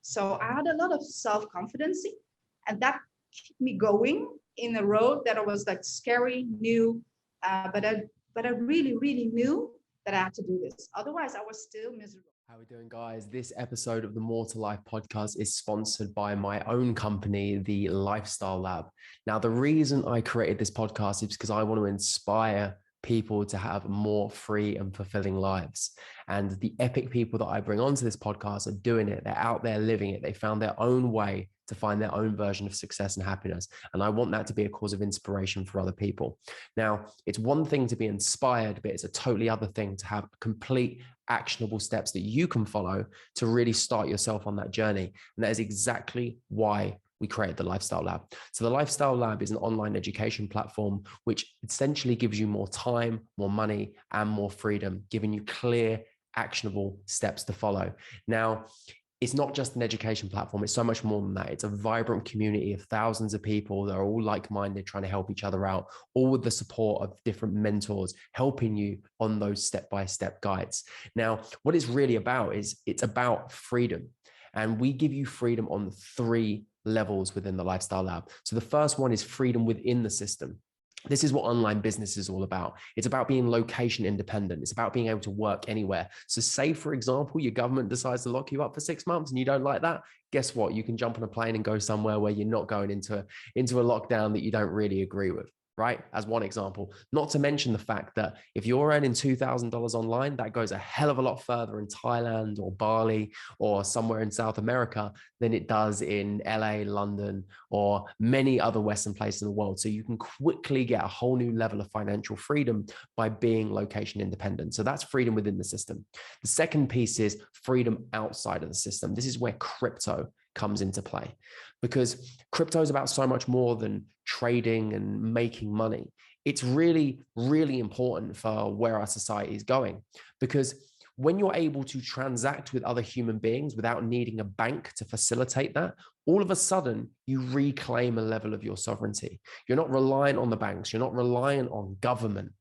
So I had a lot of self-confidence, and that kept me going in a road that was like scary, new, but I really, really knew that I had to do this. Otherwise, I was still miserable. How are we doing, guys? This episode of the More to Life podcast is sponsored by my own company, the Lifestyle Lab. Now, the reason I created this podcast is because I want to inspire people to have more free and fulfilling lives. And the epic people that I bring onto this podcast are doing it. They're out there living it. They found their own way to find their own version of success and happiness. And I want that to be a cause of inspiration for other people. Now, it's one thing to be inspired, but it's a totally other thing to have complete actionable steps that you can follow to really start yourself on that journey. And that is exactly why we created the Lifestyle Lab. So the Lifestyle Lab is an online education platform, which essentially gives you more time, more money, and more freedom, giving you clear, actionable steps to follow. Now, it's not just an education platform. It's so much more than that. It's a vibrant community of thousands of people that are all like-minded, trying to help each other out, all with the support of different mentors, helping you on those step-by-step guides. Now, what it's really about is it's about freedom. And we give you freedom on 3 levels within the Lifestyle Lab. So the first one is freedom within the system. This is what online business is all about. It's about being location independent. It's about being able to work anywhere. So say, for example, your government decides to lock you up for 6 months and you don't like that. Guess what? You can jump on a plane and go somewhere where you're not going into a lockdown that you don't really agree with. Right? As one example, not to mention the fact that if you're earning $2,000 online, that goes a hell of a lot further in Thailand or Bali or somewhere in South America than it does in LA, London, or many other Western places in the world. So you can quickly get a whole new level of financial freedom by being location independent. So that's freedom within the system. The second piece is freedom outside of the system. This is where crypto comes into play, because crypto is about so much more than trading and making money. It's really, really important for where our society is going, because when you're able to transact with other human beings without needing a bank to facilitate that, all of a sudden you reclaim a level of your sovereignty. You're not reliant on the banks. You're not reliant on government.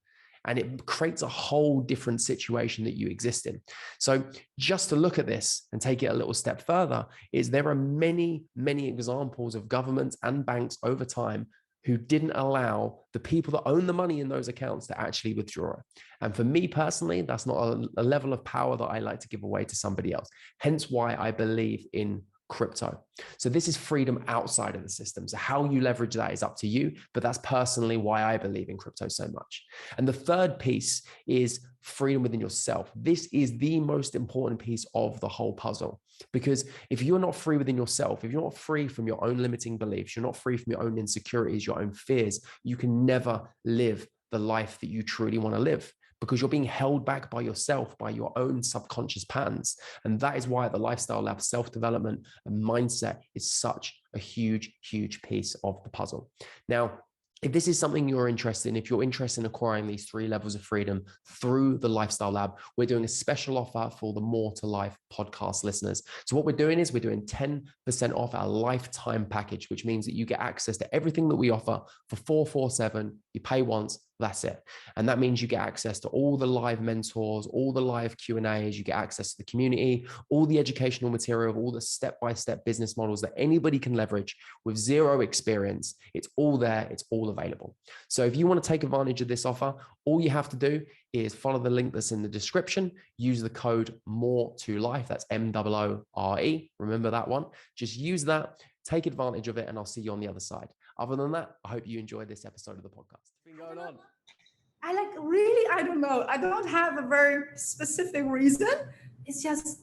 And it creates a whole different situation that you exist in. So just to look at this and take it a little step further, is there are many, many examples of governments and banks over time who didn't allow the people that own the money in those accounts to actually withdraw it. And for me personally, that's not a level of power that I like to give away to somebody else. Hence why I believe in crypto. So this is freedom outside of the system. So how you leverage that is up to you, but that's personally why I believe in crypto so much. And the third piece is freedom within yourself. This is the most important piece of the whole puzzle, because if you're not free within yourself, if you're not free from your own limiting beliefs, you're not free from your own insecurities, your own fears, you can never live the life that you truly want to live, because you're being held back by yourself, by your own subconscious patterns. And that is why the Lifestyle Lab self-development and mindset is such a huge, huge piece of the puzzle. Now, if this is something you're interested in, if you're interested in acquiring these 3 levels of freedom through the Lifestyle Lab, we're doing a special offer for the More to Life podcast listeners. So what we're doing is we're doing 10% off our lifetime package, which means that you get access to everything that we offer for 447. You pay once, that's it. And that means you get access to all the live mentors, all the live Q&As, you get access to the community, all the educational material, all the step-by-step business models that anybody can leverage with zero experience. It's all there, it's all available. So if you want to take advantage of this offer, all you have to do is follow the link that's in the description, use the code MORE2LIFE, that's MOORE, remember that one. Just use that, take advantage of it, and I'll see you on the other side. Other than that, I hope you enjoyed this episode of the podcast. What's been going on? I don't know. I don't have a very specific reason. It's just,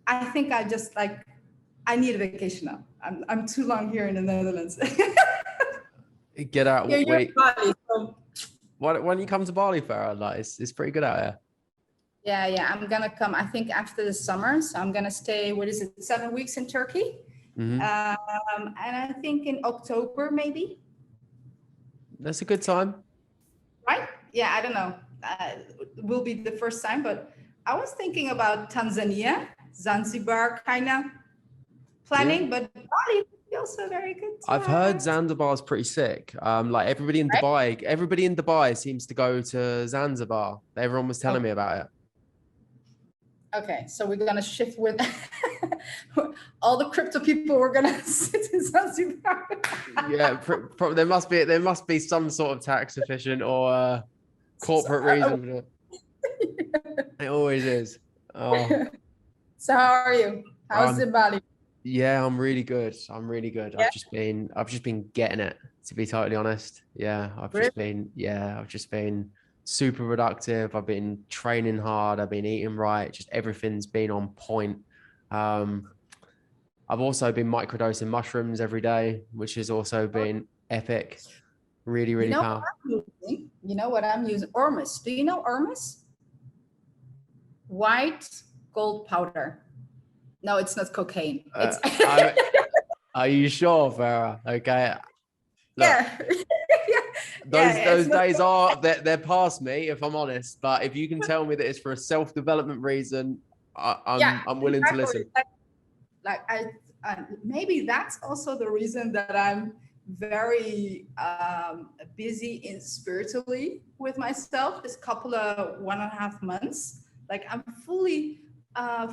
I think I need a vacation now. I'm too long here in the Netherlands. Get out. Yeah, wait. Bali, so. Why don't you come to Bali, Ferrah? Like, it's pretty good out here. Yeah. I'm going to come, I think, after the summer. So I'm going to stay, 7 weeks in Turkey. Mm-hmm. And I think in October, maybe. That's a good time. Right? Yeah, I don't know. It will be the first time, but I was thinking about Tanzania, Zanzibar kind of planning, but Bali would be also very good. I've heard Zanzibar is pretty sick. Like everybody in Dubai seems to go to Zanzibar. Everyone was telling me about it. Okay, so we're gonna shift with all the crypto people were gonna sit in Zanzibar. Yeah, there must be some sort of tax efficient or corporate reason for it. It always is. Oh, So how are you? How's um, the Bali? yeah, I'm really good. I'm really good. Yeah, I've just been getting it, to be totally honest. Yeah, really? I've just been super productive. I've been training hard. I've been eating right. Just everything's been on point. Um, I've also been microdosing mushrooms every day, which has also been epic. Really, You really know what powerful. I'm using? You know what I'm using? Ormus. Do you know Ormus? White gold powder. No, it's not cocaine. It's Are you sure, Ferrah? Okay. Look, yeah. Yeah. Yeah, it's those not days they're past me, if I'm honest. But if you can tell me that it's for a self-development reason, yeah, I'm willing to exactly. listen. Like maybe that's also the reason that I'm very busy in spiritually with myself this couple of 1.5 months. Like I'm fully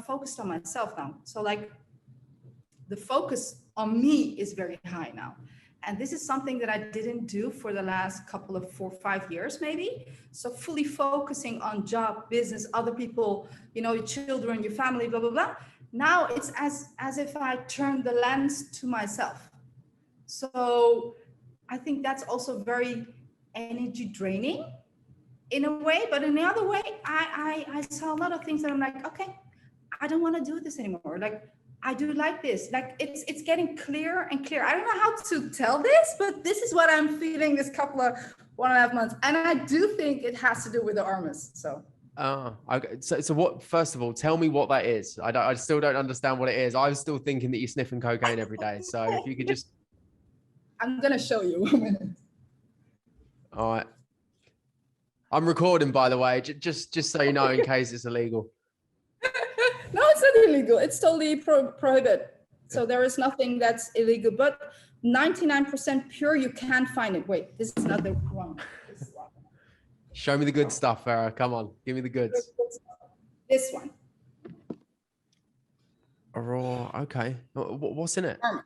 focused on myself now. So like the focus on me is very high now. And this is something that I didn't do for the last couple of 4 or 5 years, maybe. So fully focusing on job, business, other people, you know, your children, your family, blah, blah, blah. Now it's as if I turn the lens to myself. So I think that's also very energy draining in a way, but in the other way, I saw a lot of things that I'm like, okay, I don't want to do this anymore. Like I do like this. Like it's getting clearer and clearer. I don't know how to tell this, but this is what I'm feeling this couple of 1.5 months. And I do think it has to do with the Armas. So Okay. So what? First of all, tell me what that is. I still don't understand what it is. I was still thinking that you're sniffing cocaine every day. So if you could just, I'm gonna show you. all right. I'm recording, by the way, just so you know, in case it's illegal. No, it's not illegal. It's totally prohibited. So there is nothing that's illegal, but 99% pure, you can't find it. Wait, this is not the one. This is one. Show me the good stuff, Ferrah. Come on, give me the goods. This one. Raw. Okay. What's in it? Armor.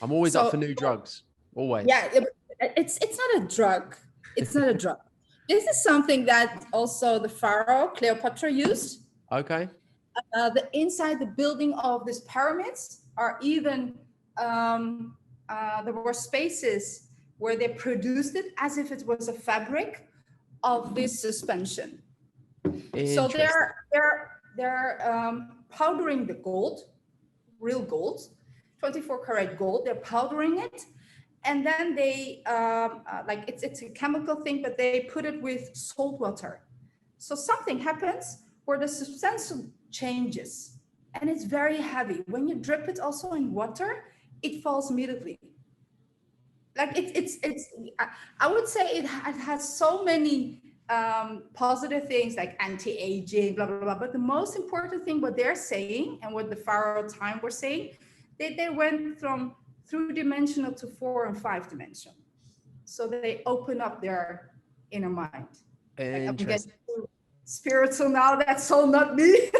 I'm always up for new drugs. Always. Yeah, it's not a drug. It's not a drug. This is something that also the pharaoh Cleopatra used. Okay. The inside the building of these pyramids are even there were spaces where they produced it as if it was a fabric of this suspension. So they're powdering the gold, real gold, 24 karat gold. They're powdering it, and then they like it's a chemical thing, but they put it with salt water. So something happens where the substance changes, and it's very heavy. When you drip it also in water, it falls immediately. Like it's I would say it has so many positive things like anti-aging, blah blah blah. But the most important thing, what they're saying and what the pharaoh time were saying, they went from 3-dimensional to 4 and 5-dimensional. So they open up their inner mind. Like I'm getting spiritual now. That's all not me.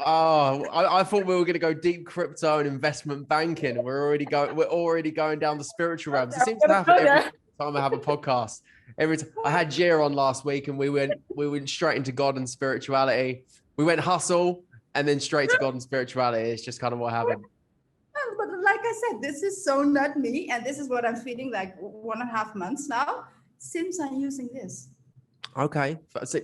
I thought we were going to go deep crypto and investment banking, and we're already going down the spiritual realms. It seems to happen every time I have a podcast. Every time I had Gia on last week, and we went straight into God and spirituality. We went hustle and then straight to God and spirituality. It's just kind of what happened. But like I said, this is so not me, and this is what I'm feeling like 1.5 months now since I'm using this. Okay, so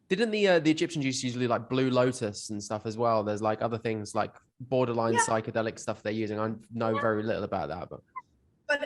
didn't the Egyptians used to usually like blue lotus and stuff as well? There's like other things like borderline psychedelic stuff they're using. I know very little about that, but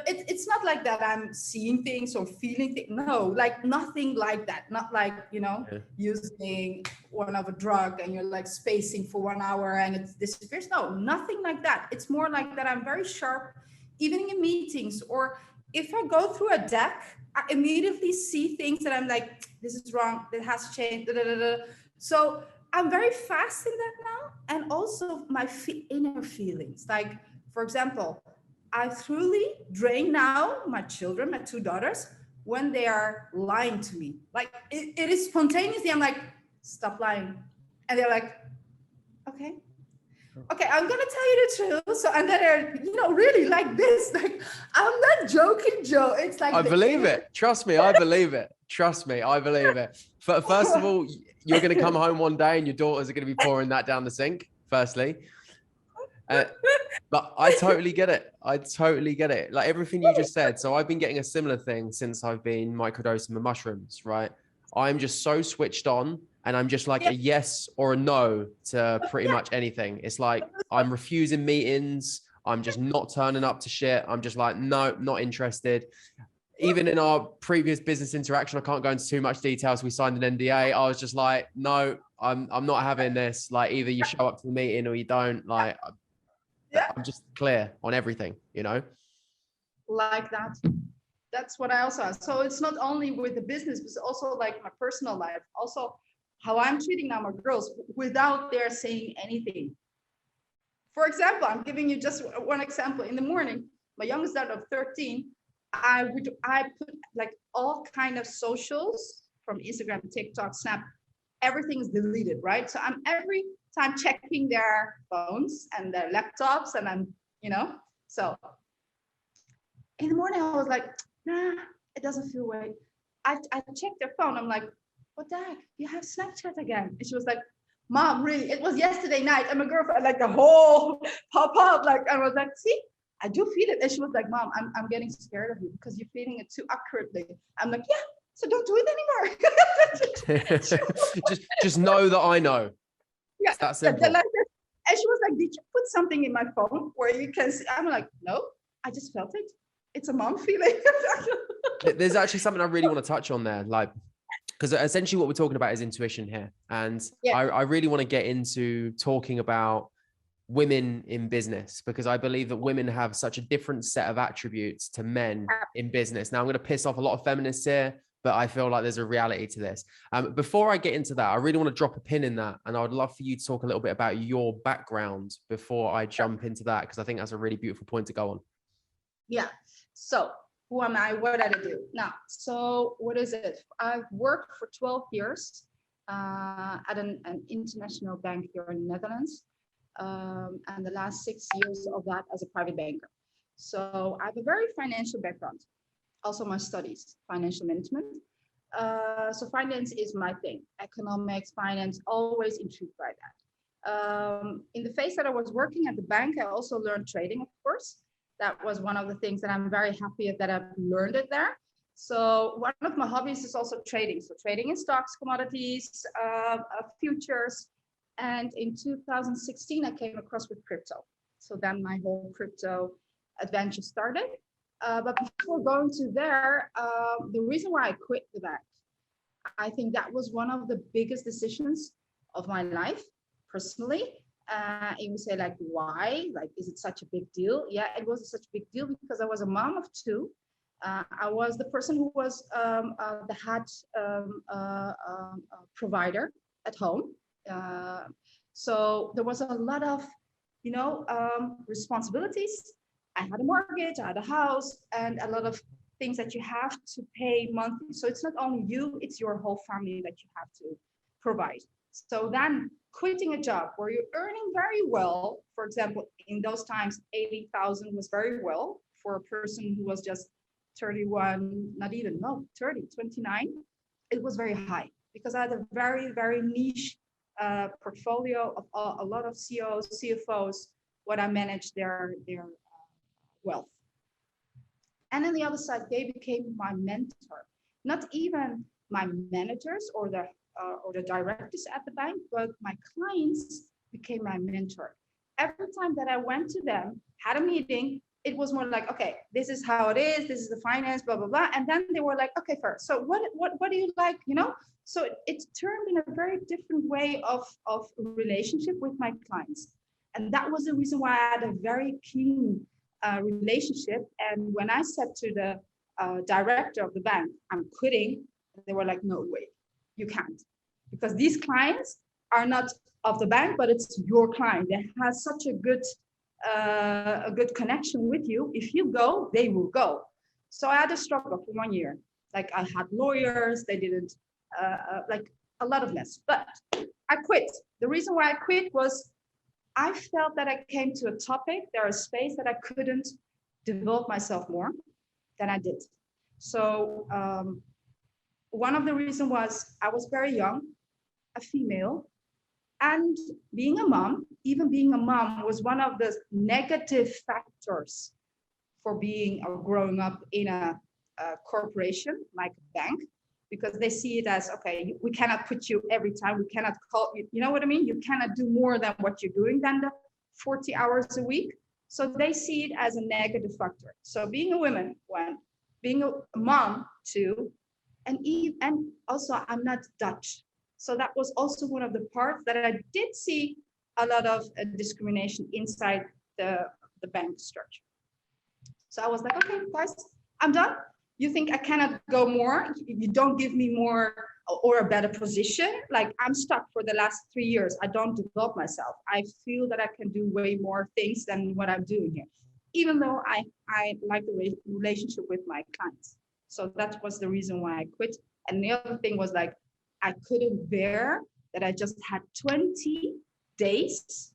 it's not like that I'm seeing things or feeling things. No, like nothing like that. Not like, you know, using one of a drug and you're like spacing for 1 hour and it disappears. No, nothing like that. It's more like that I'm very sharp, even in meetings, or if I go through a deck, I immediately see things that I'm like, this is wrong, that has changed. Da, da, da, da. So I'm very fast in that now. And also my inner feelings. Like, for example, I truly drain now my children, my 2 daughters, when they are lying to me. Like it is spontaneously, I'm like, stop lying. And they're like, okay. okay, I'm gonna tell you the truth. So, and then they're, really like this. Like, I'm not joking, Joe. It's like I believe it. Trust me, I believe it. Trust me, I believe it. First of all, you're going to come home one day and your daughters are going to be pouring that down the sink, firstly. But I totally get it. I totally get it. Like everything you just said. So I've been getting a similar thing since I've been microdosing the mushrooms, right? I'm just so switched on and I'm just like a yes or a no to pretty much anything. It's like I'm refusing meetings. I'm just not turning up to shit. I'm just like, no, not interested. Even in our previous business interaction, I can't go into too much details. We signed an NDA. I was just like, no, I'm not having this. Like either you show up to the meeting or you don't. Like I'm just clear on everything, like that. That's what I also have. So it's not only with the business, but also like my personal life. Also how I'm treating now my girls without their saying anything. For example, I'm giving you just one example. In the morning, my youngest daughter of 13, I put like all kind of socials from Instagram, TikTok, Snap, everything is deleted, right? So I'm every time checking their phones and their laptops, and I'm, so in the morning I was like, nah, it doesn't feel right. I checked their phone. I'm like, what the heck? You have Snapchat again? And she was like, Mom, really? It was yesterday night. And my girlfriend, like the whole pop up, like I was like, see, I do feel it. And she was like, Mom, I'm getting scared of you because you're feeling it too accurately. I'm like, yeah, so don't do it anymore. just know that I know. Yeah, it's that simple. And she was like, did you put something in my phone where you can see? I'm like, no, I just felt it. It's a mom feeling. There's actually something I really want to touch on there, like, because essentially what we're talking about is intuition here. And I really want to get into talking about women in business, because I believe that women have such a different set of attributes to men in business. Now I'm going to piss off a lot of feminists here, but I feel like there's a reality to this. Before I get into that, I really want to drop a pin in that. And I would love for you to talk a little bit about your background before I jump into that, because I think that's a really beautiful point to go on. Yeah. So who am I? What did I do? Now, so what is it? I've worked for 12 years at an international bank here in the Netherlands. And the last 6 years of that as a private banker. So I have a very financial background. Also my studies, financial management. So finance is my thing. Economics, finance, always intrigued by that. In the phase that I was working at the bank, I also learned trading, of course. That was one of the things that I'm very happy that I've learned it there. So one of my hobbies is also trading. So trading in stocks, commodities, futures. And in 2016, I came across with crypto. So then my whole crypto adventure started. But before going to there, the reason why I quit the bank, I think that was one of the biggest decisions of my life, personally. You would say, like, why? Like, is it such a big deal? Yeah, it was such a big deal because I was a mom of two. I was the person who was the head provider at home. So there was a lot of, responsibilities. I had a mortgage, I had a house, and a lot of things that you have to pay monthly. So it's not only you, it's your whole family that you have to provide. So then quitting a job where you're earning very well, for example, in those times, 80,000 was very well for a person who was just 31, not even, no, 30, 29. It was very high because I had a very, very niche portfolio of a lot of CEOs, CFOs, what I managed their wealth. And on the other side, they became my mentor, not even my managers or the directors at the bank, but my clients became my mentor. Every time that I went to them, had a meeting, it was more like, okay, this is how it is, this is the finance, blah, blah, blah. And then they were like, okay, first, so what do you like, So it turned in a very different way of relationship with my clients. And that was the reason why I had a very keen relationship. And when I said to the director of the bank, I'm quitting, they were like, no way, you can't. Because these clients are not of the bank, but it's your client that has such a good connection with you. If you go, they will go. So I had a struggle for 1 year. Like I had lawyers, they didn't, like a lot of mess, but I quit. The reason why I quit was I felt that I came to a topic, there a space that I couldn't develop myself more than I did. So one of the reasons was I was very young, a female, and being a mom, even being a mom was one of the negative factors for being or growing up in a corporation like a bank, because they see it as, okay, we cannot put you every time, we cannot call you, you know what I mean? You cannot do more than what you're doing than the 40 hours a week. So they see it as a negative factor. So being a woman, one, being a mom, two, and also I'm not Dutch. So that was also one of the parts that I did see a lot of discrimination inside the bank structure. So I was like, okay, guys, I'm done. You think I cannot go more? You don't give me more or a better position? Like I'm stuck for the last 3 years. I don't develop myself. I feel that I can do way more things than what I'm doing here, even though I like the relationship with my clients. So that was the reason why I quit. And the other thing was like, I couldn't bear that I just had 20 days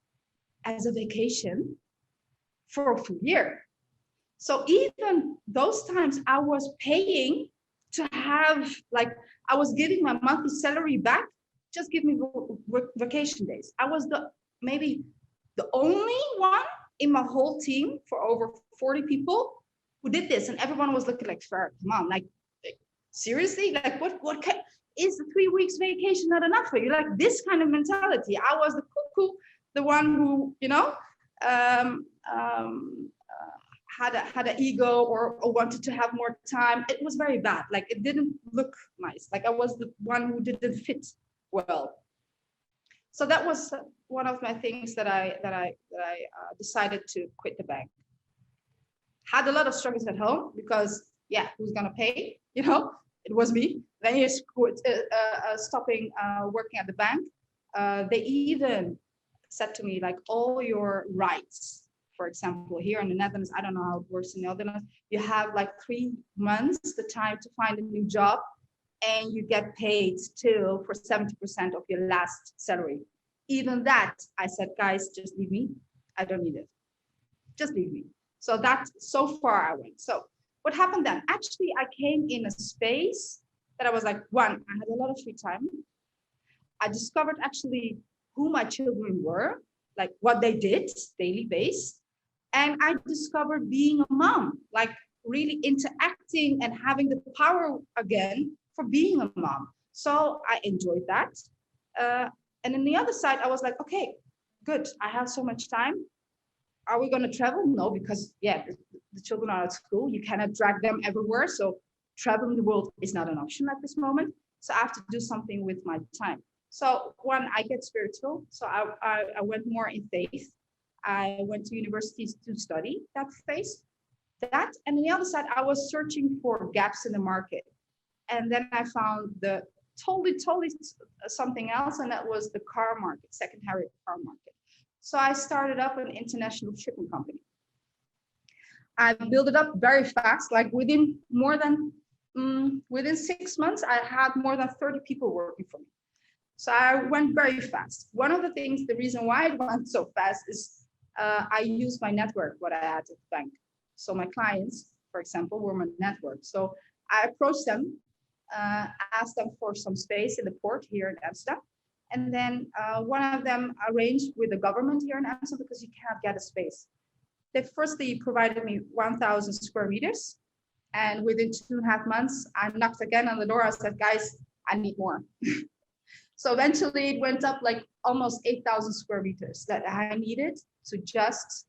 as a vacation for a full year. So even those times I was paying to have, like, I was giving my monthly salary back, just give me vacation days. I was maybe the only one in my whole team for over 40 people who did this. And everyone was looking like, Ferrah, come on, like seriously? Like what is the 3 weeks vacation not enough for you? Like this kind of mentality. I was the cuckoo, the one who, had an ego or wanted to have more time. It was very bad. Like it didn't look nice. Like I was the one who didn't fit well. So that was one of my things that I decided to quit the bank. Had a lot of struggles at home because who's gonna pay? It was me. Then you stopping working at the bank. They even said to me like, all your rights. For example, here in the Netherlands, I don't know how it works in the Netherlands, you have like 3 months the time to find a new job, and you get paid still for 70% of your last salary. Even that, I said, guys, just leave me. I don't need it. Just leave me. So so far I went. So what happened then? Actually, I came in a space that I was like, one, I had a lot of free time. I discovered actually who my children were, like what they did daily base. And I discovered being a mom, like really interacting and having the power again for being a mom. So I enjoyed that. And on the other side, I was like, okay, good. I have so much time. Are we going to travel? No, because the children are at school. You cannot drag them everywhere. So traveling the world is not an option at this moment. So I have to do something with my time. So one, I get spiritual. So I went more in faith. I went to universities to study that phase. And on the other side, I was searching for gaps in the market. And then I found the totally something else, and that was the car market, secondary car market. So I started up an international shipping company. I built it up very fast, like within 6 months, I had more than 30 people working for me. So I went very fast. One of the things, the reason why it went so fast is I used my network, what I had at the bank. So my clients, for example, were my network. So I approached them, asked them for some space in the port here in Amsterdam. And then one of them arranged with the government here in Amsterdam because you cannot get a space. They firstly provided me 1,000 square meters. And within 2.5 months, I knocked again on the door. I said, guys, I need more. So eventually it went up like almost 8,000 square meters that I needed to just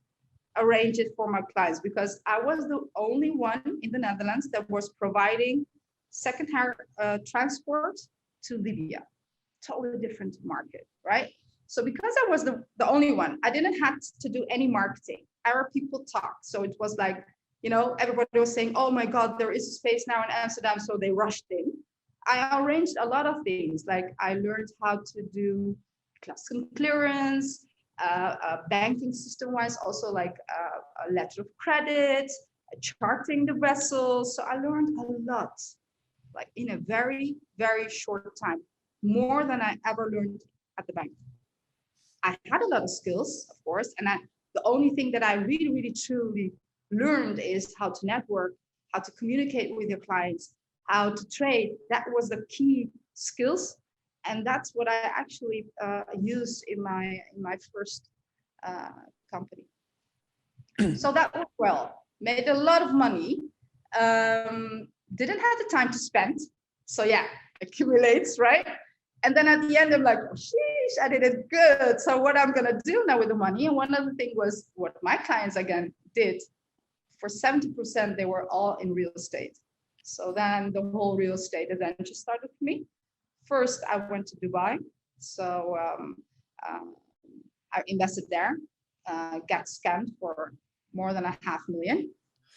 arrange it for my clients, because I was the only one in the Netherlands that was providing second-hand transport to Libya. Totally different market, right? So because I was the only one, I didn't have to do any marketing. Arab people talked. So it was like, everybody was saying, oh my God, there is a space now in Amsterdam. So they rushed in. I arranged a lot of things. Like I learned how to do customs clearance, banking system-wise, also like a letter of credit, charting the vessels. So I learned a lot, like in a very, very short time, more than I ever learned at the bank. I had a lot of skills, of course, and the only thing that I really, really, truly learned is how to network, how to communicate with your clients, how to trade. That was the key skills, and that's what I actually used in my first company. So that went well. Made a lot of money. Didn't have the time to spend. So yeah, accumulates, right? And then at the end, I'm like, oh, sheesh, I did it good. So what I'm gonna do now with the money? And one other thing was what my clients again did. For 70%, they were all in real estate. So then the whole real estate adventure started for me. First, I went to Dubai. So I invested there, got scammed for more than $500,000.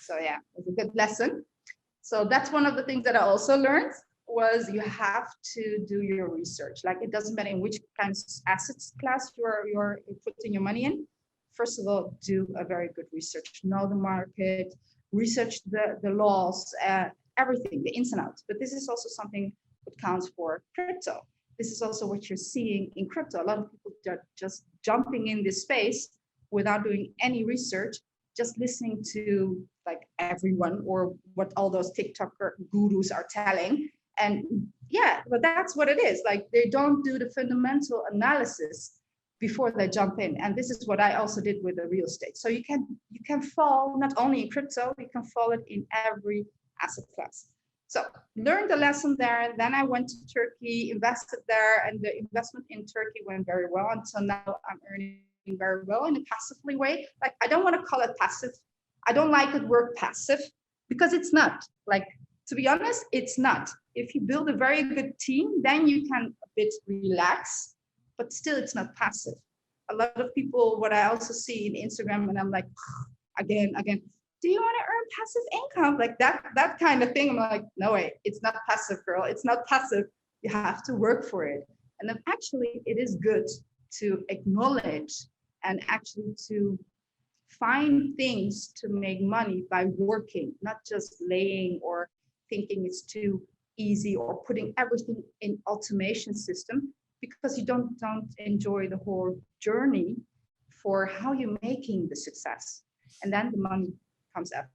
So yeah, it was a good lesson. So that's one of the things that I also learned was you have to do your research. Like it doesn't matter in which kind of assets class you're putting your money in. First of all, do a very good research. Know the market, research the laws, everything, the ins and outs. But this is also something that counts for crypto. This is also what you're seeing in crypto. A lot of people are just jumping in this space without doing any research, just listening to like everyone or what all those TikToker gurus are telling. And yeah, but that's what it is. Like they don't do the fundamental analysis before they jump in. And this is what I also did with the real estate. So you can fall not only in crypto, you can fall it in every asset class. So learned the lesson there. Then I went to Turkey, invested there, and the investment in Turkey went very well. Until now, I'm earning very well in a passively way. Like I don't want to call it passive. I don't like the word passive because it's not. Like to be honest, it's not. If you build a very good team, then you can a bit relax, but still it's not passive. A lot of people, what I also see in Instagram, and I'm like, again, do you want to earn passive income? Like that kind of thing. I'm like, no way, it's not passive, girl. It's not passive. You have to work for it. And then actually it is good to acknowledge and actually to find things to make money by working, not just laying or thinking it's too easy or putting everything in automation system because you don't enjoy the whole journey for how you're making the success. And then the money comes after.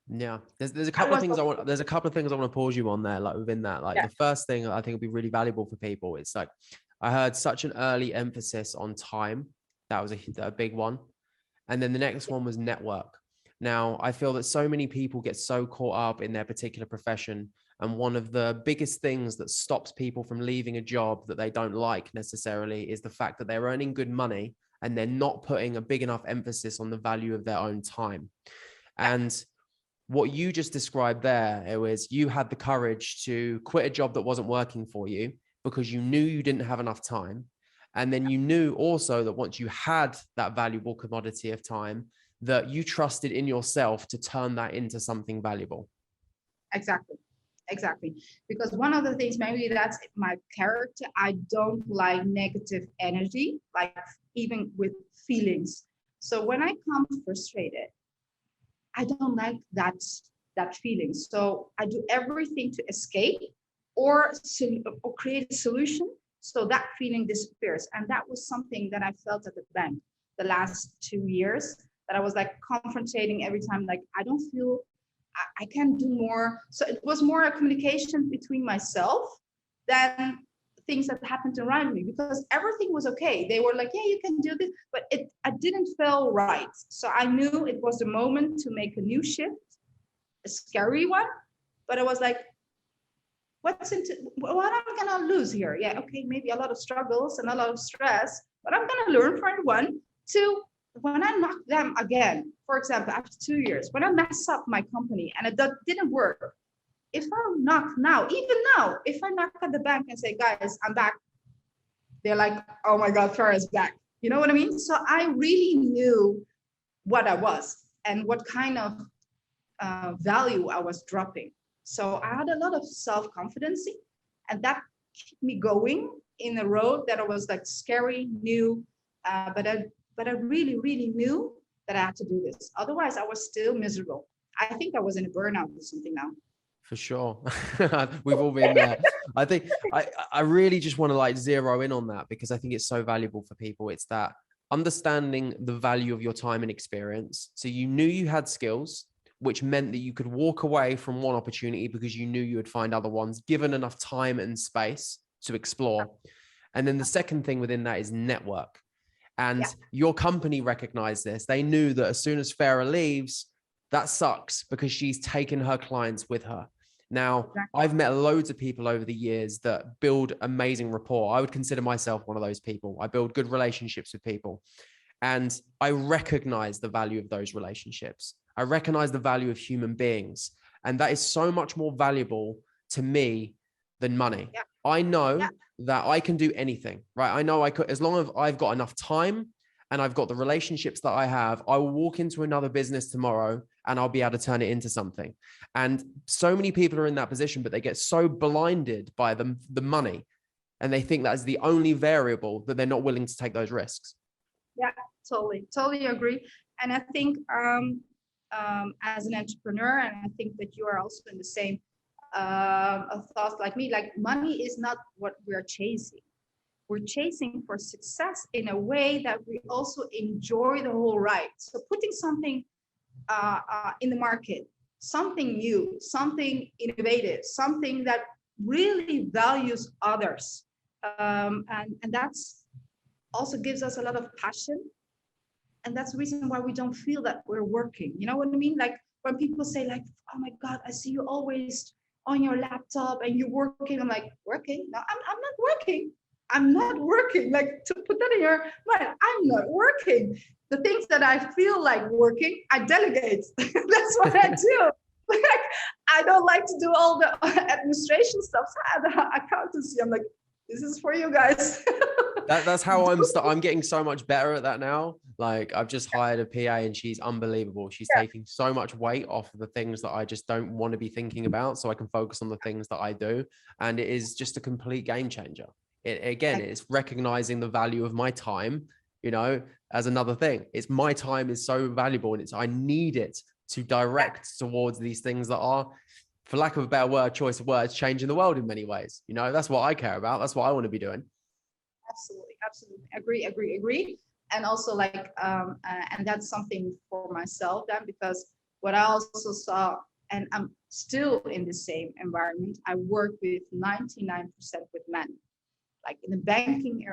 Yeah, there's a couple of things I want to pause you on there, like within that. Like the first thing I think would be really valuable for people is like I heard such an early emphasis on time. That was a big one. And then the next one was network. Now, I feel that so many people get so caught up in their particular profession. And one of the biggest things that stops people from leaving a job that they don't like necessarily is the fact that they're earning good money and they're not putting a big enough emphasis on the value of their own time. And what you just described there, it was you had the courage to quit a job that wasn't working for you because you knew you didn't have enough time. And then you knew also that once you had that valuable commodity of time, that you trusted in yourself to turn that into something valuable. Exactly. Because one of the things, maybe that's my character, I don't like negative energy, like even with feelings. So when I come frustrated, I don't like that feeling. So I do everything to escape or create a solution so that feeling disappears. And that was something that I felt at the bank the last 2 years, that I was like confronting every time, like I don't feel I can do more. So it was more a communication between myself than things that happened around me, because everything was okay. They were like, yeah, you can do this, but I didn't feel right. So I knew it was the moment to make a new shift, a scary one, but I was like, what am I gonna lose here? Yeah, okay, maybe a lot of struggles and a lot of stress, but I'm gonna learn from one to when I knock them again, for example, after 2 years, when I mess up my company and it didn't work, if I knock now, even now, if I knock at the bank and say, guys, I'm back, they're like, oh my God, Ferrah is back. You know what I mean? So I really knew what I was and what kind of value I was dropping. So I had a lot of self-confidence, and that kept me going in a road that was like scary, new, but I really, really knew that I had to do this. Otherwise, I was still miserable. I think I was in a burnout or something now. For sure. We've all been there. I think I really just want to like zero in on that because I think it's so valuable for people. It's that understanding the value of your time and experience. So you knew you had skills, which meant that you could walk away from one opportunity because you knew you would find other ones, given enough time and space to explore. And then the second thing within that is network. And your company recognized this. They knew that as soon as Ferrah leaves, that sucks because she's taken her clients with her. Now, I've met loads of people over the years that build amazing rapport. I would consider myself one of those people. I build good relationships with people. And I recognize the value of those relationships. I recognize the value of human beings. And that is so much more valuable to me than money. Yeah. I know that I can do anything, right? I know I could, as long as I've got enough time and I've got the relationships that I have, I will walk into another business tomorrow and I'll be able to turn it into something. And so many people are in that position, but they get so blinded by the money and they think that is the only variable that they're not willing to take those risks. Yeah, totally agree. And I think as an entrepreneur, and I think that you are also in the same thoughts like me, like money is not what we're chasing. We're chasing for success in a way that we also enjoy the whole ride. So putting something in the market, something new, something innovative, something that really values others. And that's also gives us a lot of passion. And that's the reason why we don't feel that we're working. You know what I mean? Like when people say like, oh my God, I see you always on your laptop and you're working. I'm like, working? No, I'm not working. I'm not working. Like to put that in your mind, I'm not working. The things that I feel like working, I delegate. That's what I do. Like, I don't like to do all the administration stuff. So the accountancy, I'm like, this is for you guys. That's how I'm getting so much better at that now. Like I've just hired a PA and she's unbelievable. She's taking so much weight off of the things that I just don't want to be thinking about so I can focus on the things that I do. And it is just a complete game changer. It's recognizing the value of my time, you know, as another thing. It's my time is so valuable and I need it to direct towards these things that are, for lack of a better word, choice of words, changing the world in many ways. You know, that's what I care about. That's what I want to be doing. Absolutely. Agree. And also like, and that's something for myself then, because what I also saw, and I'm still in the same environment, I work with 99% with men, like in the banking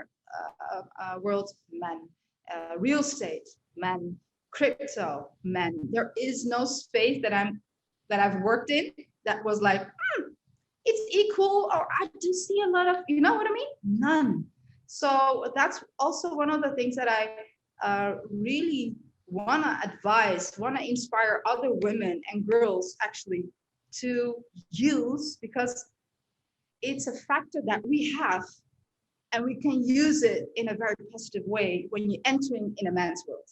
world, men, real estate, men, crypto, men. There is no space that I've worked in that was like, it's equal, or I do see a lot of, you know what I mean? None. So that's also one of the things that I really want to advise, want to inspire other women and girls actually to use, because it's a factor that we have and we can use it in a very positive way when you're entering in a man's world.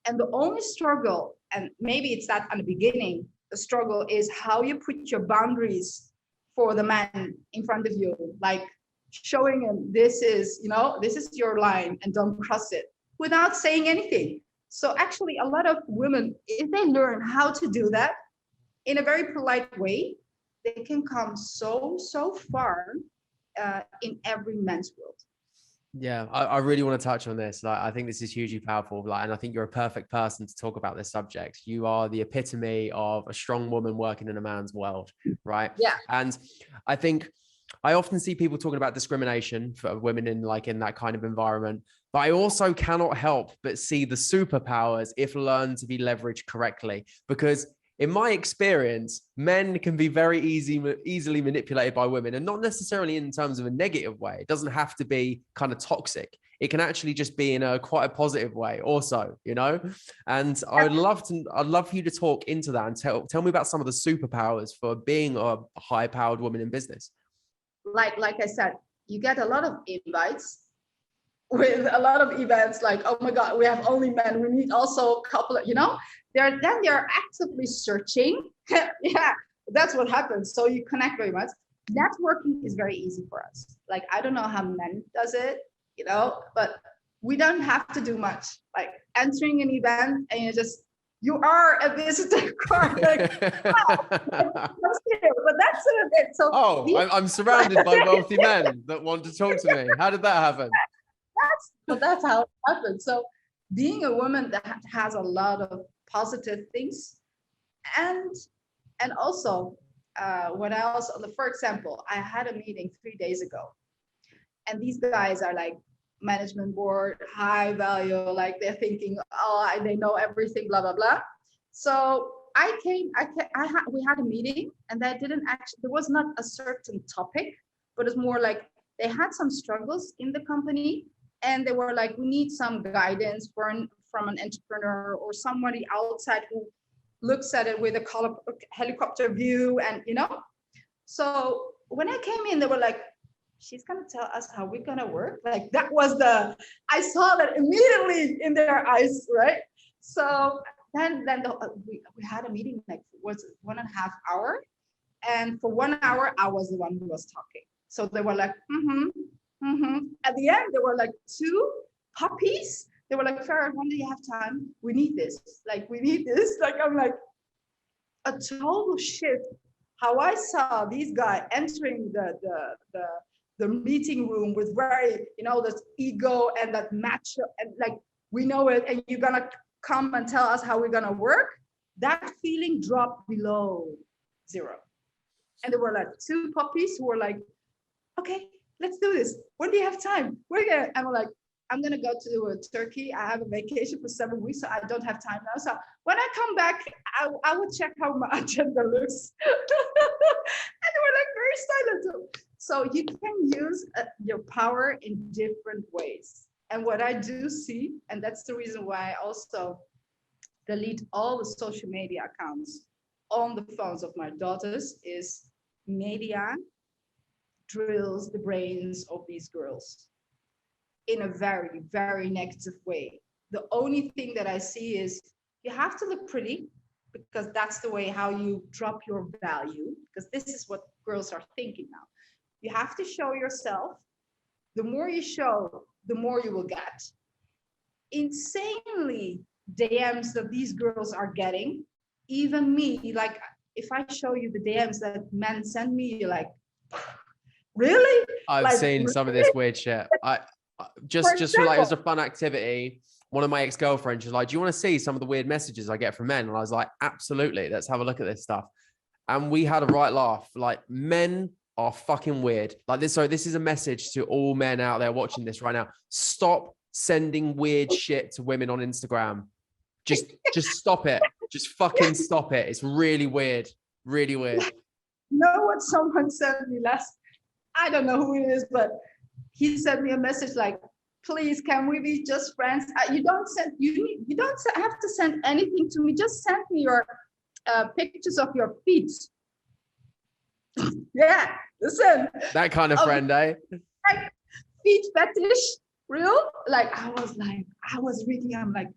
And the only struggle, and maybe it's that at the beginning, the struggle is how you put your boundaries for the man in front of you, like showing him this is your line and don't cross it without saying anything. So actually a lot of women, if they learn how to do that in a very polite way, they can come so far in every man's world. Yeah, I really want to touch on this. Like, I think this is hugely powerful. Like, and I think you're a perfect person to talk about this subject. You are the epitome of a strong woman working in a man's world, right? Yeah. And I think I often see people talking about discrimination for women in that kind of environment, but I also cannot help but see the superpowers if learned to be leveraged correctly. Because in my experience, men can be very easily manipulated by women, and not necessarily in terms of a negative way. It doesn't have to be kind of toxic. It can actually just be in quite a positive way also, you know? And I'd love for you to talk into that and tell me about some of the superpowers for being a high-powered woman in business. Like I said, you get a lot of invites with a lot of events like, oh my God, we have only men. We need also a couple of, they're actively searching. Yeah, that's what happens. So you connect very much. Networking is very easy for us. Like, I don't know how men does it, but we don't have to do much. Like entering an event and you just you are a visitor card. Like, wow, but that's it. So I'm surrounded by wealthy men that want to talk to me. How did that happen? That's how it happened. So being a woman that has a lot of positive things, and also what else? For example, I had a meeting 3 days ago, and these guys are like management board, high value, like they're thinking, oh, they know everything, blah blah blah. So we had a meeting, and that didn't actually, there was not a certain topic, but it's more like they had some struggles in the company, and they were like, we need some guidance from an entrepreneur or somebody outside who looks at it with a helicopter view, and so when I came in, they were like, she's gonna tell us how we're gonna work. Like that was I saw that immediately in their eyes, right? So then we had a meeting, like was 1.5 hours, and for 1 hour I was the one who was talking. So they were like, At the end, there were like 2 puppies. They were like, Ferrah, when do you have time? We need this. Like, we need this. Like, I'm like, a total shift. How I saw these guys entering the meeting room with very, this ego and that macho, and like, we know it, and you're gonna come and tell us how we're gonna work. That feeling dropped below 0. And there were like 2 puppies who were like, okay, let's do this. When do you have time? I'm like, I'm gonna go to Turkey. I have a vacation for 7 weeks, so I don't have time now. So when I come back, I will check how my agenda looks. And they were like very silent. So you can use your power in different ways. And what I do see, and that's the reason why I also delete all the social media accounts on the phones of my daughters, is media drills the brains of these girls in a very, very negative way. The only thing that I see is you have to look pretty, because that's the way how you drop your value, because this is what girls are thinking now. You have to show yourself. The more you show, the more you will get. Insanely DMs that these girls are getting, even me, like if I show you the DMs that men send me, you're like, really? I've seen really? Some of this weird shit. Just for like, as a fun activity, one of my ex-girlfriends was like, do you want to see some of the weird messages I get from men? And I was like, absolutely, let's have a look at this stuff. And we had a right laugh. Like, men are fucking weird. Like this. So this is a message to all men out there watching this right now. Stop sending weird shit to women on Instagram. Just stop it. Just fucking stop it. It's really weird. Really weird. You know what someone sent me I don't know who it is, but he sent me a message like, please, can we be just friends? You don't have to send anything to me. Just send me your pictures of your feet. Yeah, listen. That kind of friend, eh? Like, feet fetish, real? Like, I was reading, I'm like,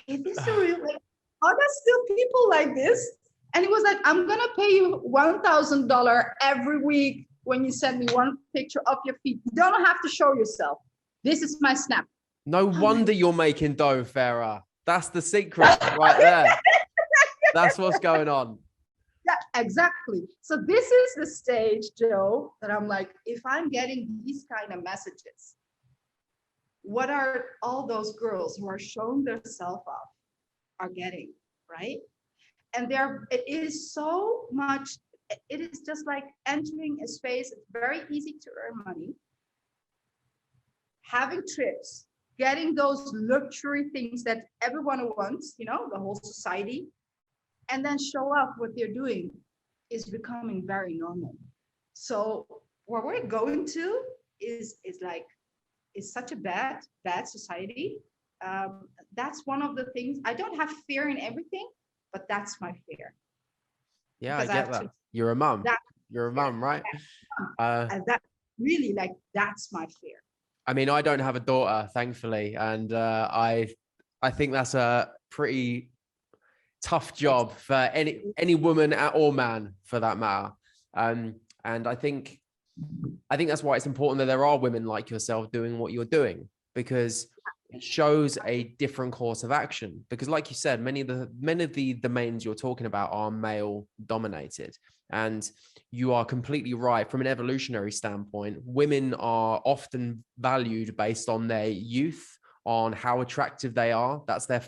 is this a real, like, are there still people like this? And he was like, I'm gonna pay you $1,000 every week when you send me one picture of your feet. You don't have to show yourself. This is my snap. No wonder you're making dough, Ferrah. That's the secret right there. That's what's going on. Yeah, exactly. So this is the stage, Joe, that I'm like, if I'm getting these kind of messages, what are all those girls who are showing themselves off are getting, right? And it is so much, it is just like entering a space. It's very easy to earn money, having trips, getting those luxury things that everyone wants, the whole society, and then show up what they're doing is becoming very normal. So where we're going to is such a bad society. That's one of the things. I don't have fear in everything, but that's my fear. Yeah, because I get that. You're a mum. You're a mum, right? And that really, like, that's my fear. I mean, I don't have a daughter, thankfully, and I think that's a pretty tough job for any woman or man, for that matter. And I think that's why it's important that there are women like yourself doing what you're doing, because it shows a different course of action, because like you said, many of the domains you're talking about are male dominated. And you are completely right. From an evolutionary standpoint, women are often valued based on their youth, on how attractive they are. That's their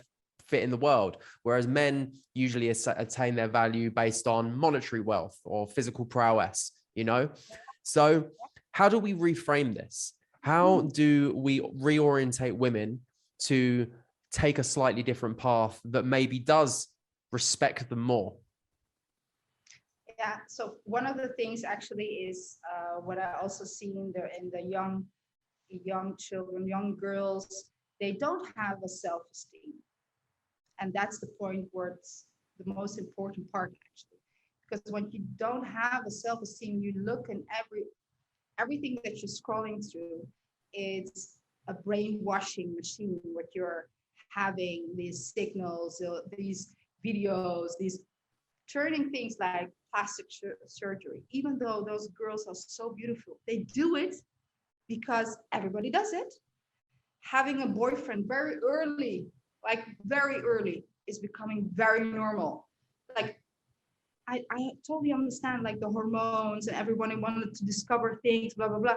fit in the world. Whereas men usually attain their value based on monetary wealth or physical prowess, you know? So how do we reframe this? How do we reorientate women to take a slightly different path that maybe does respect them more? Yeah, so one of the things actually is what I also see in the young children, young girls, they don't have a self-esteem. And that's the point where it's the most important part, actually. Because when you don't have a self-esteem, you look in everything that you're scrolling through, it's a brainwashing machine. What you're having, these signals, these videos, these turning things like plastic surgery, even though those girls are so beautiful, they do it because everybody does it. Having a boyfriend very early, like very early, is becoming very normal. Like I totally understand like the hormones and everyone wanted to discover things, blah, blah, blah.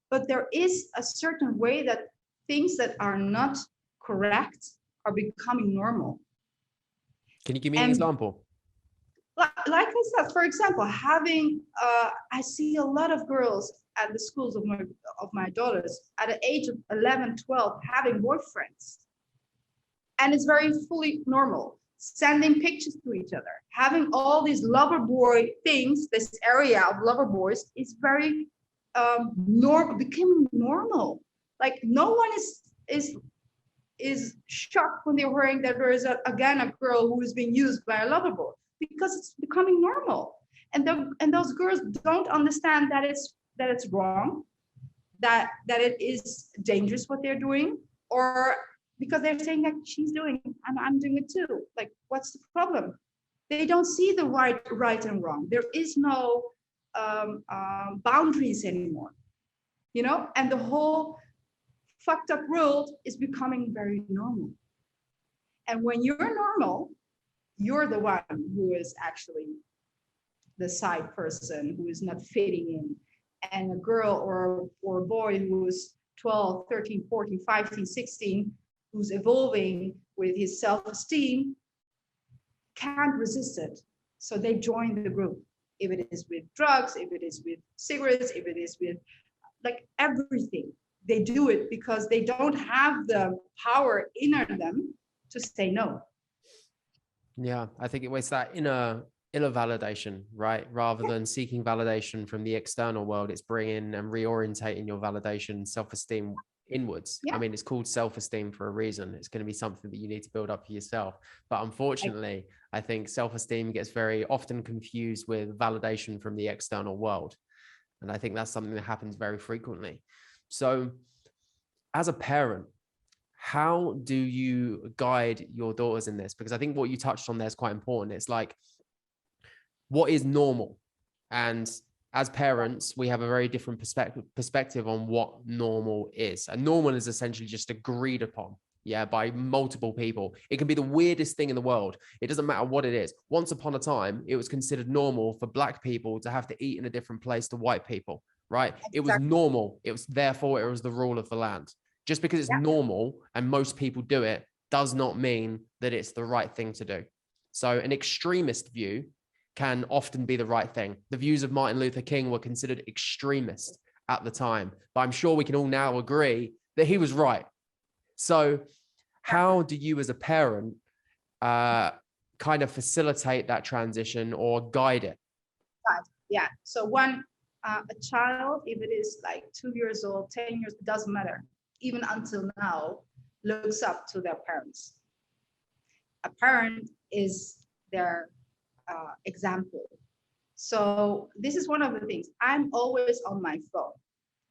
But there is a certain way that things that are not correct are becoming normal. Can you give me an example? Like I said, for example, having, I see a lot of girls at the schools of my daughters at the age of 11, 12, having boyfriends. And it's very fully normal. Sending pictures to each other, having all these lover boy things, this area of lover boys is very becoming normal. Like no one is shocked when they're hearing that there is again a girl who is being used by a lover boy, because it's becoming normal. And those girls don't understand that it's wrong, that it is dangerous what they're doing, or because they're saying that she's doing and I'm doing it too. Like, what's the problem? They don't see the right and wrong. There is no boundaries anymore, you know? And the whole fucked up world is becoming very normal. And when you're normal, you're the one who is actually the side person who is not fitting in. And a girl or a boy who's 12, 13, 14, 15, 16, who's evolving with his self-esteem, can't resist it. So they join the group. If it is with drugs, if it is with cigarettes, if it is with like everything, they do it because they don't have the power in them to say no. Yeah, I think it was that inner validation, right? Rather than seeking validation from the external world, it's bringing and reorientating your validation, self-esteem inwards. I mean, it's called self-esteem for a reason. It's going to be something that you need to build up for yourself. But unfortunately, I think self-esteem gets very often confused with validation from the external world. And I think that's something that happens very frequently. So as a parent, how do you guide your daughters in this? Because I think what you touched on there is quite important. It's like, what is normal? And as parents, we have a very different perspective on what normal is. And normal is essentially just agreed upon, by multiple people. It can be the weirdest thing in the world. It doesn't matter what it is. Once upon a time, it was considered normal for Black people to have to eat in a different place to white people, right? Exactly. It was normal. It was therefore it was the rule of the land. Just because it's normal and most people do it does not mean that it's the right thing to do. So an extremist view can often be the right thing. The views of Martin Luther King were considered extremist at the time, but I'm sure we can all now agree that he was right. So how do you as a parent kind of facilitate that transition or guide it? Yeah, so a child, if it is like 2 years old, 10 years, it doesn't matter, even until now, looks up to their parents. A parent is their example. So this is one of the things. I'm always on my phone.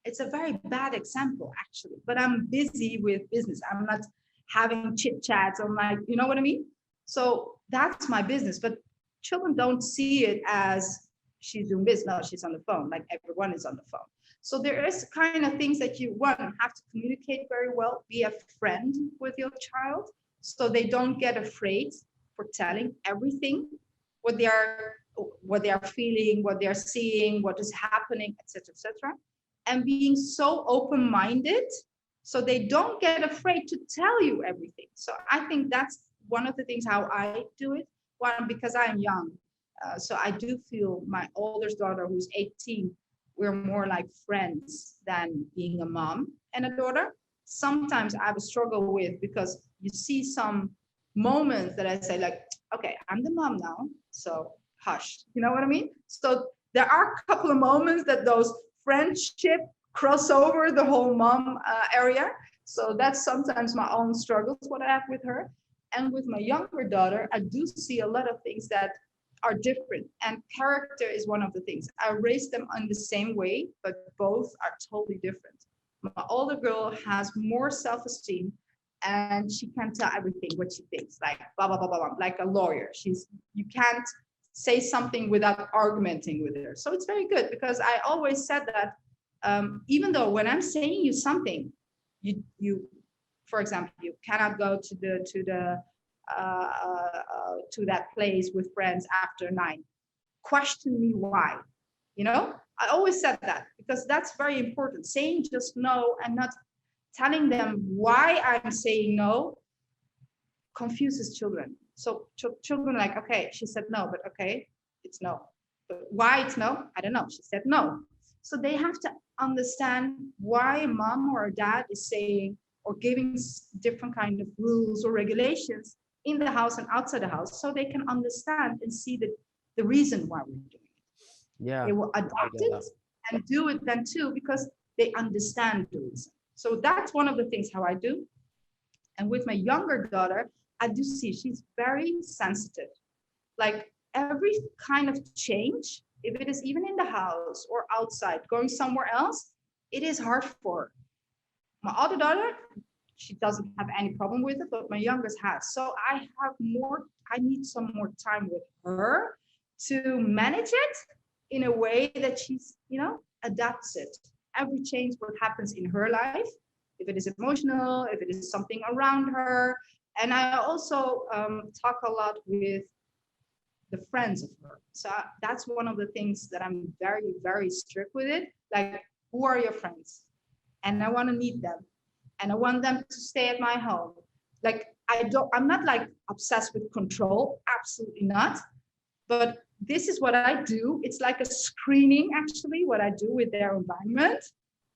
It's a very bad example, actually, but I'm busy with business. I'm not having chit chats. I'm like, you know what I mean? So that's my business. But children don't see it as she's doing business. No, she's on the phone. Like everyone is on the phone. So there is kind of things that you, one, have to communicate very well, be a friend with your child, so they don't get afraid for telling everything, what they are feeling, what they are seeing, what is happening, etc., etc., and being so open-minded, so they don't get afraid to tell you everything. So I think that's one of the things how I do it. One, because I'm young, so I do feel my oldest daughter, who's 18, we're more like friends than being a mom and a daughter. Sometimes I have a struggle with, because you see some moments that I say like, okay, I'm the mom now, so hush, you know what I mean? So there are a couple of moments that those friendship cross over the whole mom area. So that's sometimes my own struggles, what I have with her. And with my younger daughter, I do see a lot of things that are different, and character is one of the things. I raised them on the same way, but both are totally different. My older girl has more self-esteem, and she can tell everything what she thinks, like blah blah blah blah, blah, like a lawyer. You can't say something without argumenting with her. So it's very good, because I always said that even though when I'm saying you something, you for example, you cannot go to that place with friends after 9. Question me why. You know, I always said that, because that's very important. Saying just no and not telling them why I'm saying no confuses children. So children are like, okay, she said no, but okay, it's no. But why it's no? I don't know. She said no. So they have to understand why mom or dad is saying or giving different kind of rules or regulations in the house and outside the house, so they can understand and see the reason why we're doing it. Yeah. They will adapt it and do it then too, because they understand the reason. So that's one of the things how I do. And with my younger daughter, I do see she's very sensitive. Like every kind of change, if it is even in the house or outside, going somewhere else, it is hard for her. My other daughter, she doesn't have any problem with it, but my youngest has. So I need some more time with her to manage it in a way that she's, adapts it. Every change, what happens in her life, if it is emotional, if it is something around her. And I also talk a lot with the friends of her. So that's one of the things that I'm very, very strict with it. Like, who are your friends? And I want to meet them. And I want them to stay at my home. Like, I'm not like obsessed with control, absolutely not. But this is what I do. It's like a screening, actually, what I do with their environment.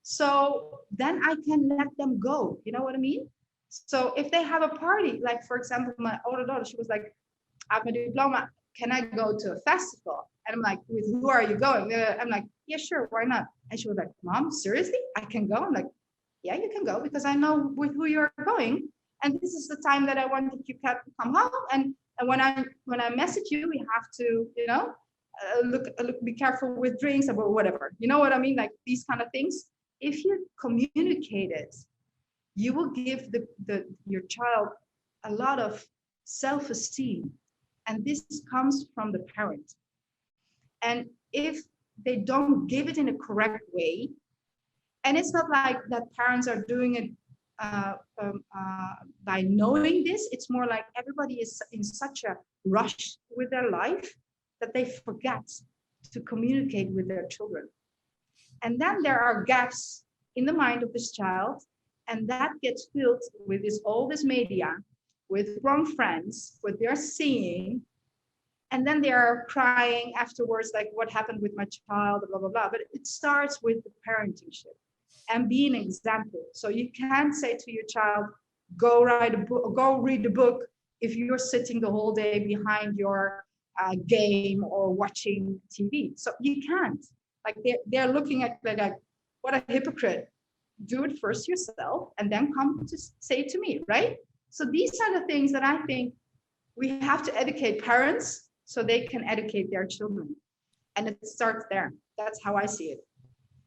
So then I can let them go. You know what I mean? So if they have a party, like, for example, my older daughter, she was like, I have my diploma. Can I go to a festival? And I'm like, with who are you going? I'm like, yeah, sure, why not? And she was like, Mom, seriously? I can go? I'm like, yeah, you can go, because I know with who you're going. And this is the time that I want that you can come home. And when I message you, we have to, be careful with drinks or whatever. You know what I mean? Like these kind of things. If you communicate it, you will give your child a lot of self-esteem. And this comes from the parent. And if they don't give it in a correct way, and it's not like that parents are doing it by knowing this, it's more like everybody is in such a rush with their life that they forget to communicate with their children. And then there are gaps in the mind of this child, and that gets filled with all this media, with wrong friends, what they're seeing, and then they are crying afterwards, like what happened with my child, blah, blah, blah. But it starts with the parentingship and be an example. So you can't say to your child, go write a book, go read a book, if you're sitting the whole day behind your game or watching TV. So you can't. Like they're looking at like, what a hypocrite. Do it first yourself and then come to say it to me, right? So these are the things that I think we have to educate parents so they can educate their children. And it starts there. That's how I see it.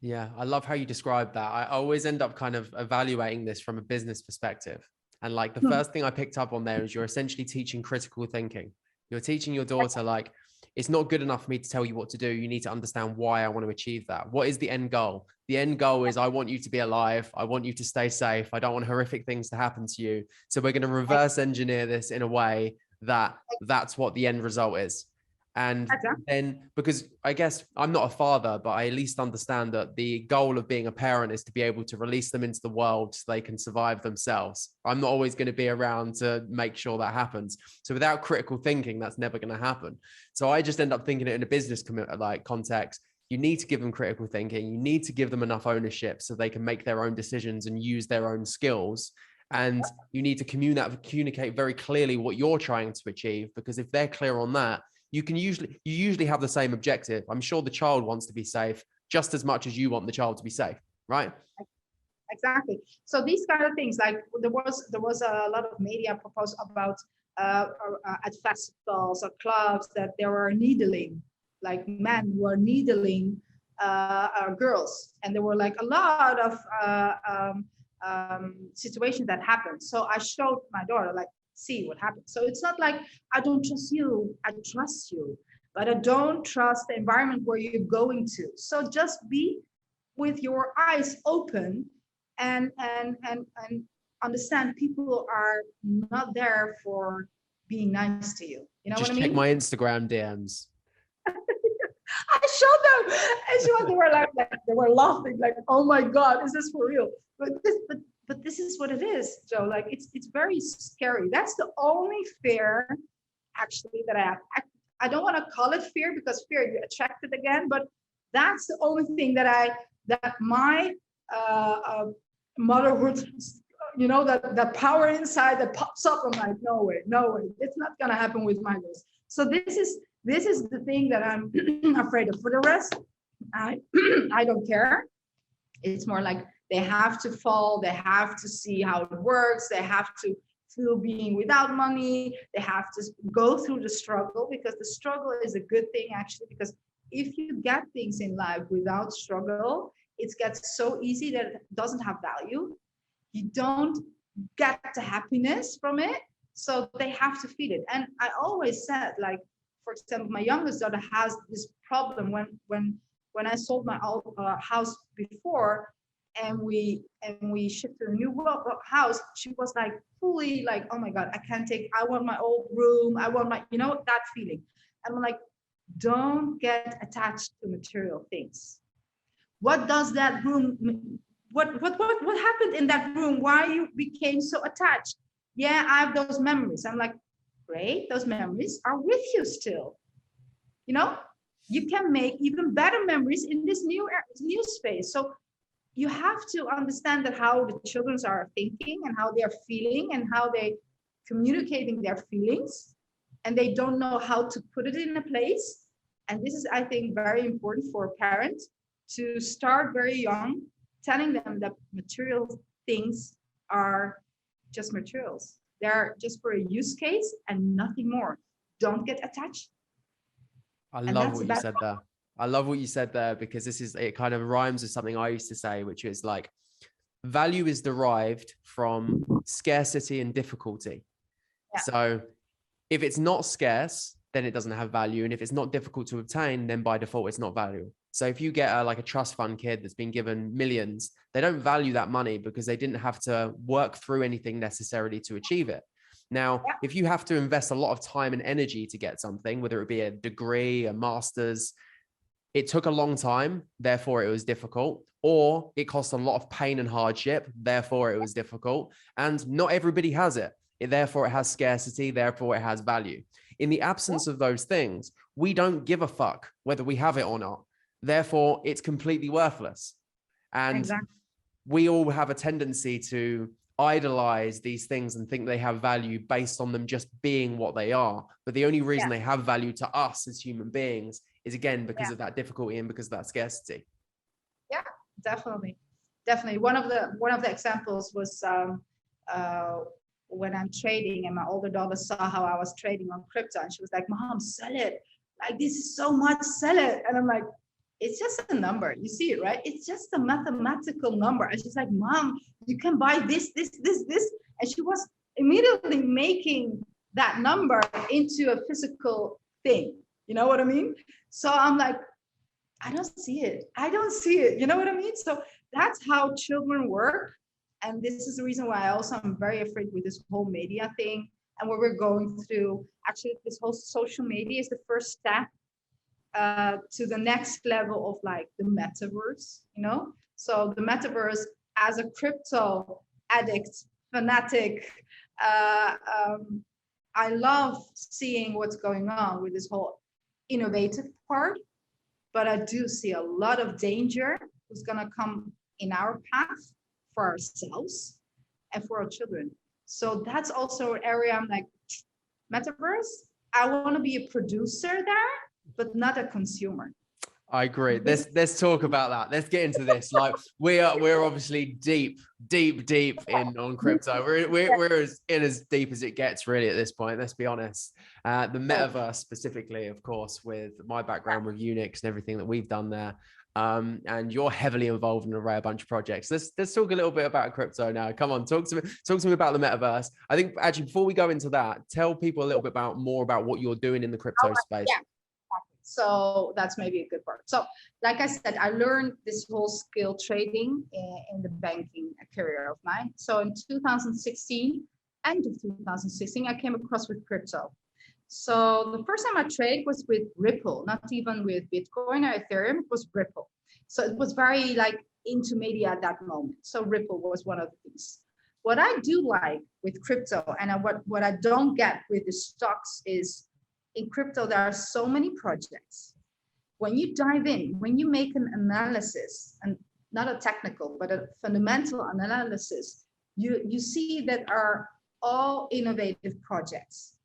Yeah, I love how you describe that. I always end up kind of evaluating this from a business perspective. And like the first thing I picked up on there is you're essentially teaching critical thinking. You're teaching your daughter, like, it's not good enough for me to tell you what to do. You need to understand why I want to achieve that. What is the end goal? The end goal is I want you to be alive. I want you to stay safe. I don't want horrific things to happen to you. So we're going to reverse engineer this in a way that that's what the end result is. And then, because I guess I'm not a father, but I at least understand that the goal of being a parent is to be able to release them into the world so they can survive themselves. I'm not always going to be around to make sure that happens. So without critical thinking, that's never going to happen. So I just end up thinking it in a business like context. You need to give them critical thinking. You need to give them enough ownership so they can make their own decisions and use their own skills. And you need to communicate very clearly what you're trying to achieve, because if they're clear on that, you usually have the same objective. I'm sure the child wants to be safe just as much as you want the child to be safe, right? Exactly. So these kind of things, like there was a lot of media proposed about at festivals or clubs that there were needling, like men were needling girls, and there were like a lot of situations that happened. So I showed my daughter, like, see what happens. So it's not like I don't trust you, I trust you, but I don't trust the environment where you're going to. So just be with your eyes open and understand people are not there for being nice to you. You know Just what I mean? check my Instagram DMs. I showed them, and they were like they were laughing, like, oh my God, is this for real? But this is what it is, Joe. Like it's very scary. That's the only fear, actually, that I have. I don't want to call it fear, because fear, you attract it again. But that's the only thing that my motherhood, you know, that power inside that pops up. I'm like, no way, it's not gonna happen with my girls. So this is the thing that I'm afraid of. For the rest, I don't care. It's more like they have to fall, they have to see how it works, they have to feel being without money, they have to go through the struggle, because the struggle is a good thing, actually, because if you get things in life without struggle, it gets so easy that it doesn't have value. You don't get the happiness from it, so they have to feed it. And I always said, like, for example, my youngest daughter has this problem when I sold my old house before, and we shifted to a new house. She was like fully like, oh my God, I want my old room. I want my, you know, that feeling. And I'm like, don't get attached to material things. What does that room, what happened in that room? Why you became so attached? Yeah, I have those memories. I'm like, great, those memories are with you still. You know, you can make even better memories in this new space. So you have to understand that how the children are thinking and how they're feeling and how they communicating their feelings, and they don't know how to put it in a place. And this is, I think, very important for a parent to start very young, telling them that material things are just materials. They're just for a use case and nothing more. Don't get attached. I love what you said there. I love what you said there, because it kind of rhymes with something I used to say, which is like, value is derived from scarcity and difficulty. Yeah. So if it's not scarce, then it doesn't have value. And if it's not difficult to obtain, then by default, it's not valuable. So if you get like a trust fund kid that's been given millions, they don't value that money because they didn't have to work through anything necessarily to achieve it. Now, if you have to invest a lot of time and energy to get something, whether it be a degree, a master's, it took a long time, therefore it was difficult, or it cost a lot of pain and hardship, therefore it was difficult. And not everybody has it. Therefore it has scarcity, therefore it has value. In the absence of those things, we don't give a fuck whether we have it or not. Therefore, it's completely worthless. And we all have a tendency to idolize these things and think they have value based on them just being what they are. But the only reason they have value to us as human beings is, again, because of that difficulty and because of that scarcity. Yeah, definitely. One of the examples was when I'm trading, and my older daughter saw how I was trading on crypto, and she was like, Mom, sell it. Like, this is so much, sell it. And I'm like, it's just a number. You see it, right? It's just a mathematical number. And she's like, Mom, you can buy this. And she was immediately making that number into a physical thing. You know what I mean? So I'm like, I don't see it. I don't see it. You know what I mean? So that's how children work. And this is the reason why I also am very afraid with this whole media thing and what we're going through. Actually, this whole social media is the first step to the next level of like the metaverse, you know? So the metaverse, as a crypto addict, fanatic, I love seeing what's going on with this whole innovative part, but I do see a lot of danger who's going to come in our path for ourselves and for our children. So that's also an area I'm like, metaverse, I want to be a producer there, but not a consumer. I agree. Let's talk about that. Let's get into this. Like we're obviously deep in on crypto. We're as deep as it gets really at this point. Let's be honest. The metaverse specifically, of course, with my background with Unix and everything that we've done there. And you're heavily involved in a rare bunch of projects. Let's talk a little bit about crypto now. Come on, talk to me about the metaverse. I think actually before we go into that, tell people a little bit more about what you're doing in the crypto space. Yeah. So that's maybe a good part. So like I said, I learned this whole skill trading in the banking career of mine. So in 2016, end of 2016, I came across with crypto. So the first time I traded was with Ripple, not even with Bitcoin or Ethereum, it was Ripple. So it was very like into media at that moment. So Ripple was one of the things. What I do like with crypto and what I don't get with the stocks is in crypto, there are so many projects. When you dive in, when you make an analysis, and not a technical, but a fundamental analysis, you see that are all innovative projects.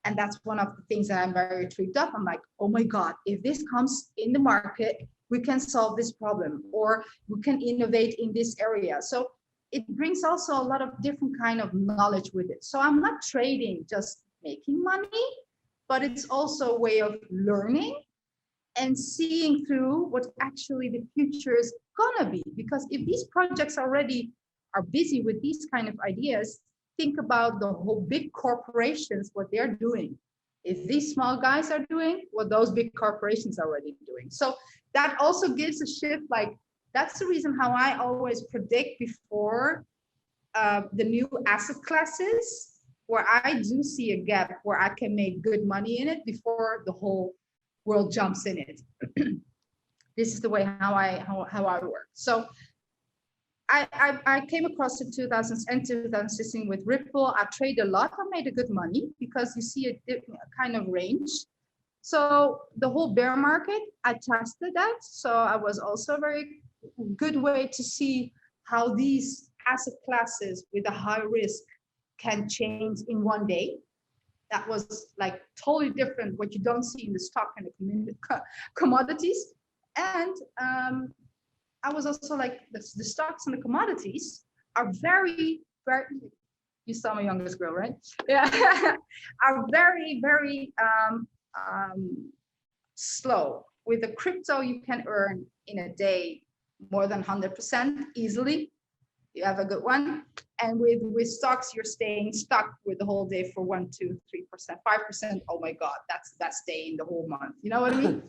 And that's one of the things that I'm very intrigued of. I'm like, oh my God, if this comes in the market, we can solve this problem, or we can innovate in this area. So it brings also a lot of different kind of knowledge with it. So I'm not trading just making money, but it's also a way of learning and seeing through what actually the future is gonna be. Because if these projects already are busy with these kind of ideas, think about the whole big corporations, what they're doing. If these small guys are doing what those big corporations are already doing. So that also gives a shift. Like that's the reason how I always predict before the new asset classes, where I do see a gap where I can make good money in it before the whole world jumps in it. This is the way how I work. So I came across in 2016 with Ripple. I traded a lot. I made a good money because you see a kind of range. So the whole bear market, I tested that. So I was also a very good way to see how these asset classes with a high risk can change in one day. That was like totally different what you don't see in the stock and the commodities. And I was also like the stocks and the commodities are very, very, you saw my youngest girl, right? Yeah, are very, very slow. With the crypto, you can earn in a day more than 100% easily. You have a good one. And with stocks, you're staying stuck with the whole day for 1%, 2%, 3%, 5%. Oh my God, that's the best day in the whole month. You know what I mean?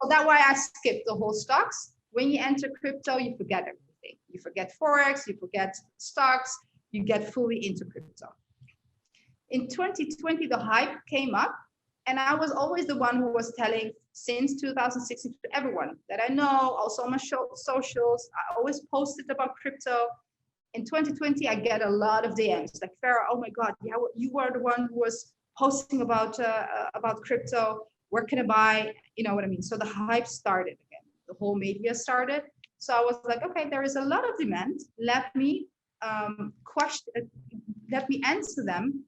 So that's why I skipped the whole stocks. When you enter crypto, you forget everything. You forget Forex, you forget stocks, you get fully into crypto. In 2020, the hype came up, and I was always the one who was telling since 2016 to everyone that I know, also on my socials, I always posted about crypto. In 2020, I get a lot of DMs like, Ferrah, oh my God, yeah, you were the one who was posting about crypto. Where can I buy? You know what I mean? So the hype started again. The whole media started. So I was like, okay, there is a lot of demand. Let me answer them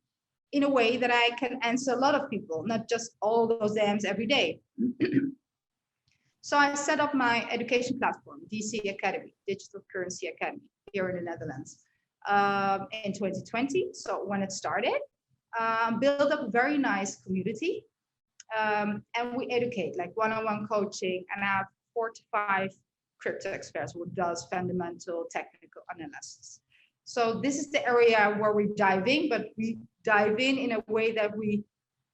in a way that I can answer a lot of people, not just all those DMs every day. So I set up my education platform, DC Academy, Digital Currency Academy, here in the Netherlands in 2020. So when it started, build up a very nice community. And we educate, like one-on-one coaching, and I have 4 to 5 crypto experts who does fundamental technical analysis. So this is the area where we dive in, but we dive in a way that we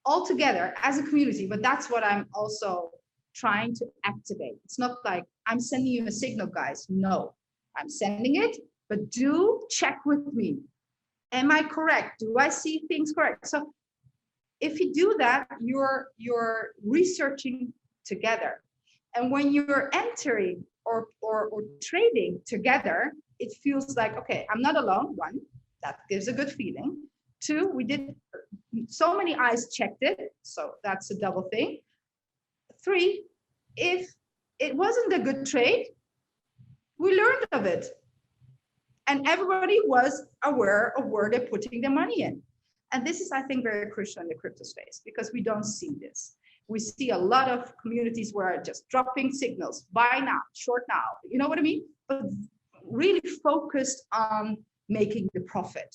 all together as a community. But that's what I'm also trying to activate. It's not like I'm sending you a signal, guys. No, I'm sending it, but do check with me. Am I correct? Do I see things correct? So if you do that, you're researching together. And when you're entering or trading together, it feels like, okay, I'm not alone. One, that gives a good feeling. Two, we did so many eyes checked it. So that's a double thing. Three, if it wasn't a good trade, we learned of it. And everybody was aware of where they're putting their money in. And this is, I think, very crucial in the crypto space because we don't see this. We see a lot of communities where are just dropping signals, buy now, short now, you know what I mean? But really focused on making the profit.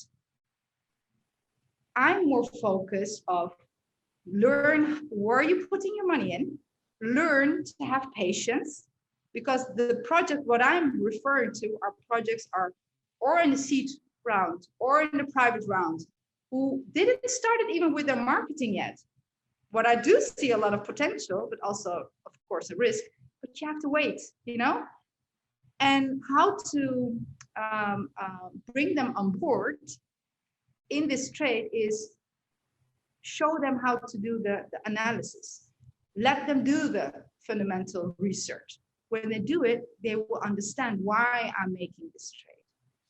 I'm more focused of learn where you're putting your money in, learn to have patience, because the project, what I'm referring to, our projects are or in the seed round or in the private round, who didn't start it even with their marketing yet. What I do see a lot of potential, but also, of course, a risk, but you have to wait, you know? And how to bring them on board in this trade is show them how to do the analysis. Let them do the fundamental research. When they do it, they will understand why I'm making this trade.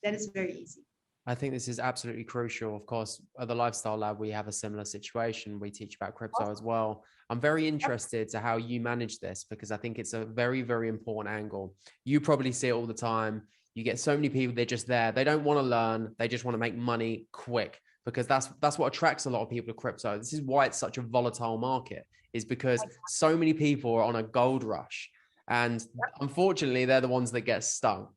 That is very easy. I think this is absolutely crucial. Of course, at the Lifestyle Lab, we have a similar situation. We teach about crypto as well. I'm very interested to how you manage this because I think it's a very, very important angle. You probably see it all the time. You get so many people, they're just there. They don't want to learn. They just want to make money quick because that's what attracts a lot of people to crypto. This is why it's such a volatile market, is because so many people are on a gold rush. And unfortunately, they're the ones that get stung.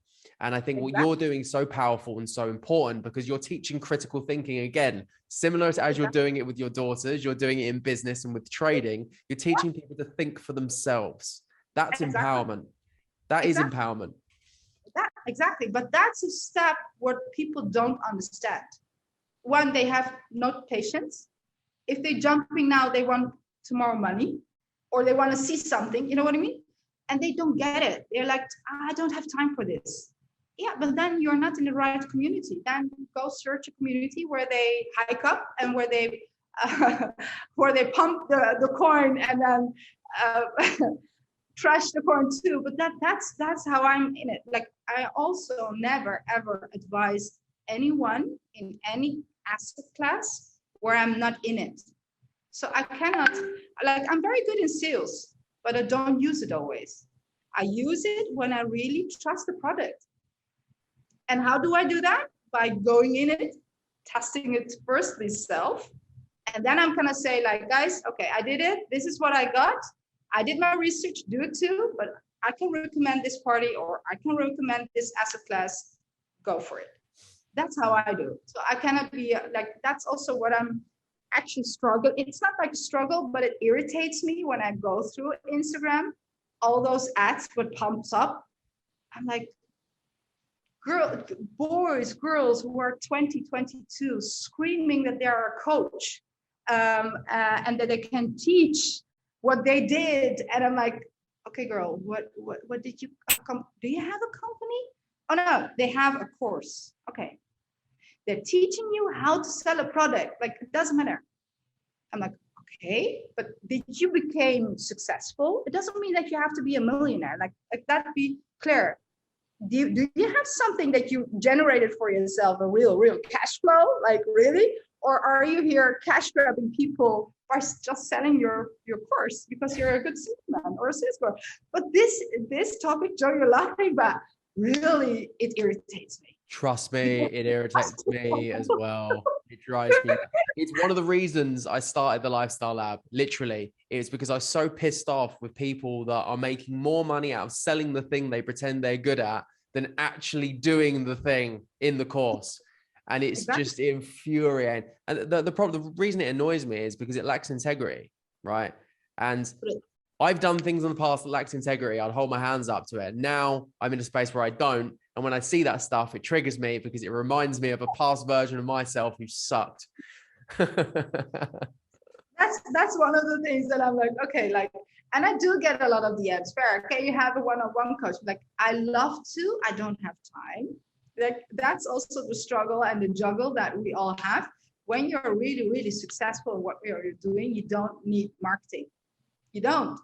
And I think what you're doing is so powerful and so important because you're teaching critical thinking again, similar to as you're doing it with your daughters, you're doing it in business and with trading, you're teaching people to think for themselves. That's empowerment. That is empowerment. Exactly. But that's a step what people don't understand. One, they have no patience. If they're jumping now, they want tomorrow money or they want to see something, you know what I mean? And they don't get it. They're like, I don't have time for this. Yeah, but then you're not in the right community. Then go search a community where they hike up and where they pump the coin and then trash the coin too. But that's how I'm in it. Like I also never ever advise anyone in any asset class where I'm not in it. So I cannot, like I'm very good in sales, but I don't use it always. I use it when I really trust the product. And how do I do that? By going in it, testing it firstly self. And then I'm gonna say like, guys, okay, I did it. This is what I got. I did my research, do it too, but I can recommend this party or I can recommend this asset class, go for it. That's how I do it. So I cannot be like, that's also what I'm actually struggle. It's not like a struggle, but it irritates me when I go through Instagram, all those ads, what pumps up. I'm like, boys, girls who are 20, 22, screaming that they're a coach and that they can teach what they did. And I'm like, okay, girl, what did you, do you have a company? Oh no, they have a course. Okay. They're teaching you how to sell a product. Like, it doesn't matter. I'm like, okay, but did you become successful? It doesn't mean that you have to be a millionaire. Like that be clear. Do you have something that you generated for yourself, a real cash flow? Like really? Or are you here cash grabbing people by just selling your course because you're a good salesman or a salesperson? But this topic, Joe, you're laughing, but really it irritates me. Trust me, it irritates me as well. It drives me. It's one of the reasons I started the Lifestyle Lab. Literally, it's because I was so pissed off with people that are making more money out of selling the thing they pretend they're good at than actually doing the thing in the course. And it's just infuriating. And the reason it annoys me is because it lacks integrity, right? And I've done things in the past that lacked integrity. I'd hold my hands up to it. Now I'm in a space where I don't. And when I see that stuff, it triggers me because it reminds me of a past version of myself who sucked. That's one of the things that I'm like, okay, like, and I do get a lot of DMs. Fair, can you have a one-on-one coach? Like, I love to, I don't have time. Like, that's also the struggle and the juggle that we all have. When you're really, really successful in what you're doing, you don't need marketing. You don't.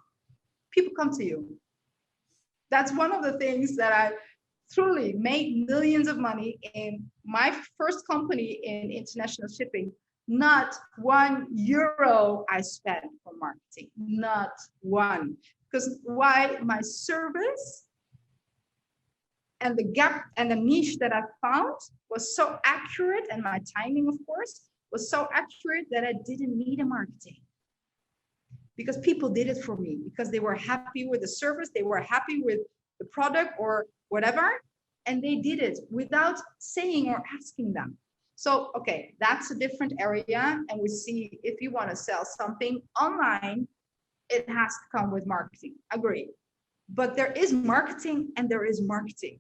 People come to you. That's one of the things that I truly made millions of money in my first company in international shipping. Not €1 I spent for marketing, not one. Because why? My service and the gap and the niche that I found was so accurate, and my timing, of course, was so accurate that I didn't need a marketing. Because people did it for me, because they were happy with the service, they were happy with the product or whatever, and they did it without saying or asking them. So, okay, that's a different area. And we see if you want to sell something online, it has to come with marketing. Agree. But there is marketing and there is marketing.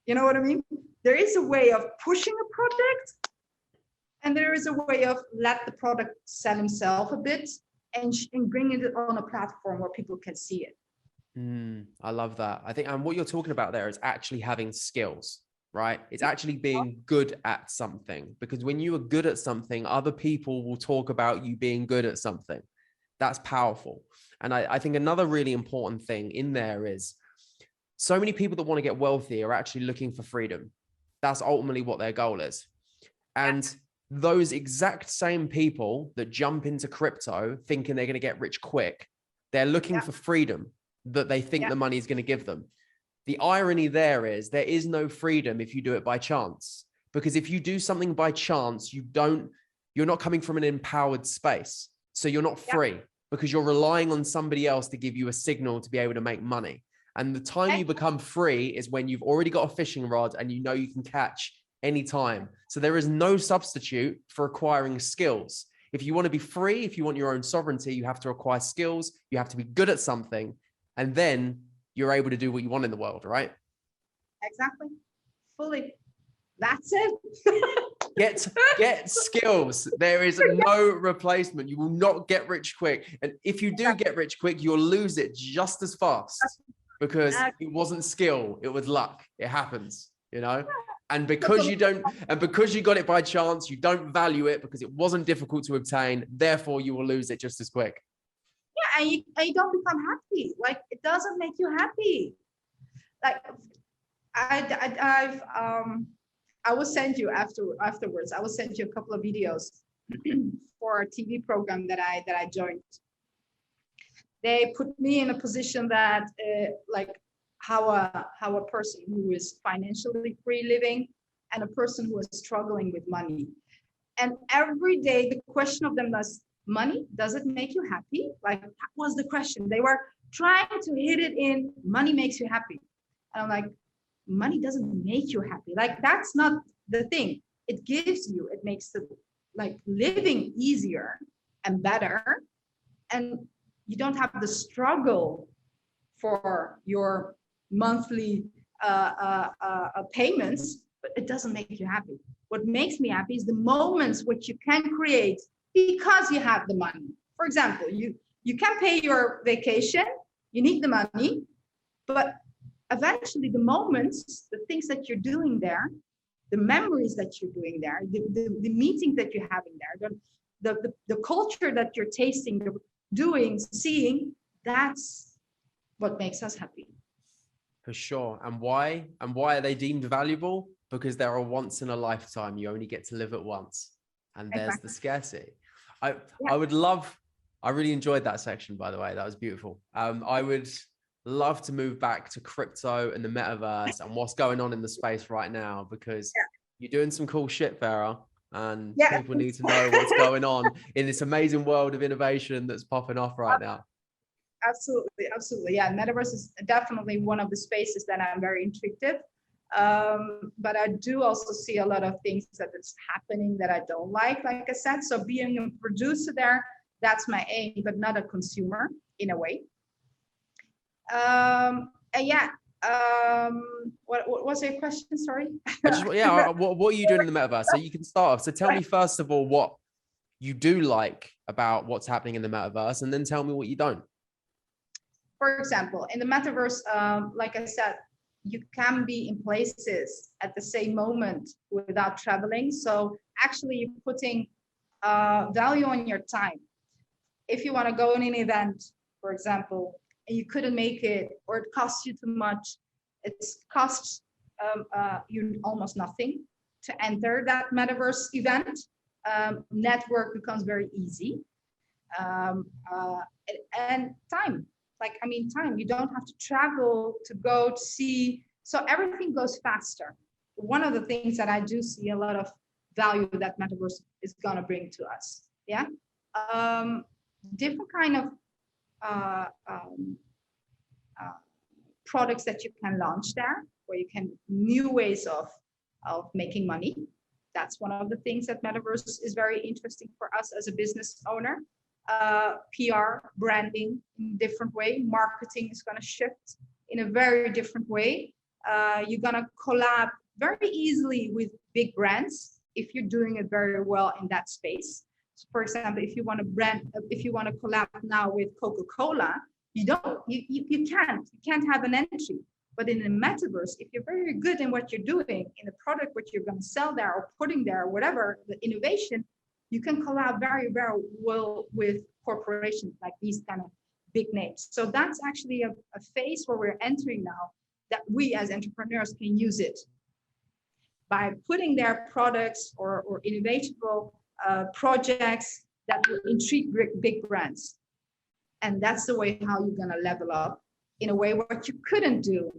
You know what I mean? There is a way of pushing a product, and there is a way of let the product sell himself a bit and bringing it on a platform where people can see it. I love that. I think, and what you're talking about there is actually having skills. Right? It's actually being good at something, because when you are good at something, other people will talk about you being good at something. That's powerful. And I think another really important thing in there is so many people that want to get wealthy are actually looking for freedom. That's ultimately what their goal is. And those exact same people that jump into crypto thinking they're going to get rich quick, they're looking for freedom that they think the money is going to give them. The irony there is no freedom if you do it by chance, because if you do something by chance, you're not coming from an empowered space. So you're not free because you're relying on somebody else to give you a signal to be able to make money. And the time you become free is when you've already got a fishing rod and you know you can catch any time. So there is no substitute for acquiring skills. If you want to be free, if you want your own sovereignty, you have to acquire skills. You have to be good at something, and then you're able to do what you want in the world, right? Exactly. Fully. That's it. Get skills. There is no replacement. You will not get rich quick. And if you do get rich quick, you'll lose it just as fast, because it wasn't skill, it was luck. It happens, you know? And because you got it by chance, you don't value it because it wasn't difficult to obtain. Therefore, you will lose it just as quick. Yeah, and you don't become happy. Like, it doesn't make you happy. Like, I will send you afterwards. I will send you a couple of videos for a TV program that I joined. They put me in a position that like how a person who is financially free living and a person who is struggling with money. And every day the question of them was, money, does it make you happy? Like, that was the question. They were trying to hit it in, money makes you happy. And I'm like, money doesn't make you happy. Like, that's not the thing. It gives you, it makes the like living easier and better. And you don't have the struggle for your monthly payments, but it doesn't make you happy. What makes me happy is the moments which you can create because you have the money. For example, you can pay your vacation, you need the money, but eventually the moments, the things that you're doing there, the memories that you're doing there, the meetings that you're having there, the culture that you're tasting, doing, seeing, that's what makes us happy. For sure. And why are they deemed valuable? Because they're a once in a lifetime. You only get to live it once. And there's the scarcity. I really enjoyed that section, by the way. That was beautiful. I would love to move back to crypto and the metaverse and what's going on in the space right now, because you're doing some cool shit, Ferrah, and people need to know what's going on in this amazing world of innovation that's popping off right now. Absolutely. Yeah, metaverse is definitely one of the spaces that I'm very intrigued in. But I do also see a lot of things that is happening that I don't like I said. So being a producer there, that's my aim, but not a consumer in a way. Yeah. What was your question? Sorry. What are you doing in the metaverse? So you can start off. So tell me first of all what you do like about what's happening in the metaverse, and then tell me what you don't. For example, in the metaverse, like I said, you can be in places at the same moment without traveling. So actually, you're putting value on your time. If you want to go in an event, for example, and you couldn't make it, or it costs you too much, it's costs you almost nothing to enter that metaverse event. Network becomes very easy, and time. Like, I mean, time. You don't have to travel to go to see. So everything goes faster. One of the things that I do see a lot of value that metaverse is gonna bring to us. Yeah. Different kind of products that you can launch there, where you can new ways of making money. That's one of the things that metaverse is very interesting for us as a business owner. PR, branding in a different way. Marketing is going to shift in a very different way. You're going to collab very easily with big brands if you're doing it very well in that space. So for example, if you want to collab now with Coca-Cola, you can't have an entry. But in the metaverse, if you're very good in what you're doing, in the product what you're going to sell there or putting there, or whatever, the innovation, you can collab very, very well with corporations like these kind of big names. So that's actually a phase where we're entering now, that we as entrepreneurs can use it by putting their products or innovatable projects that will intrigue big brands. And that's the way how you're going to level up in a way what you couldn't do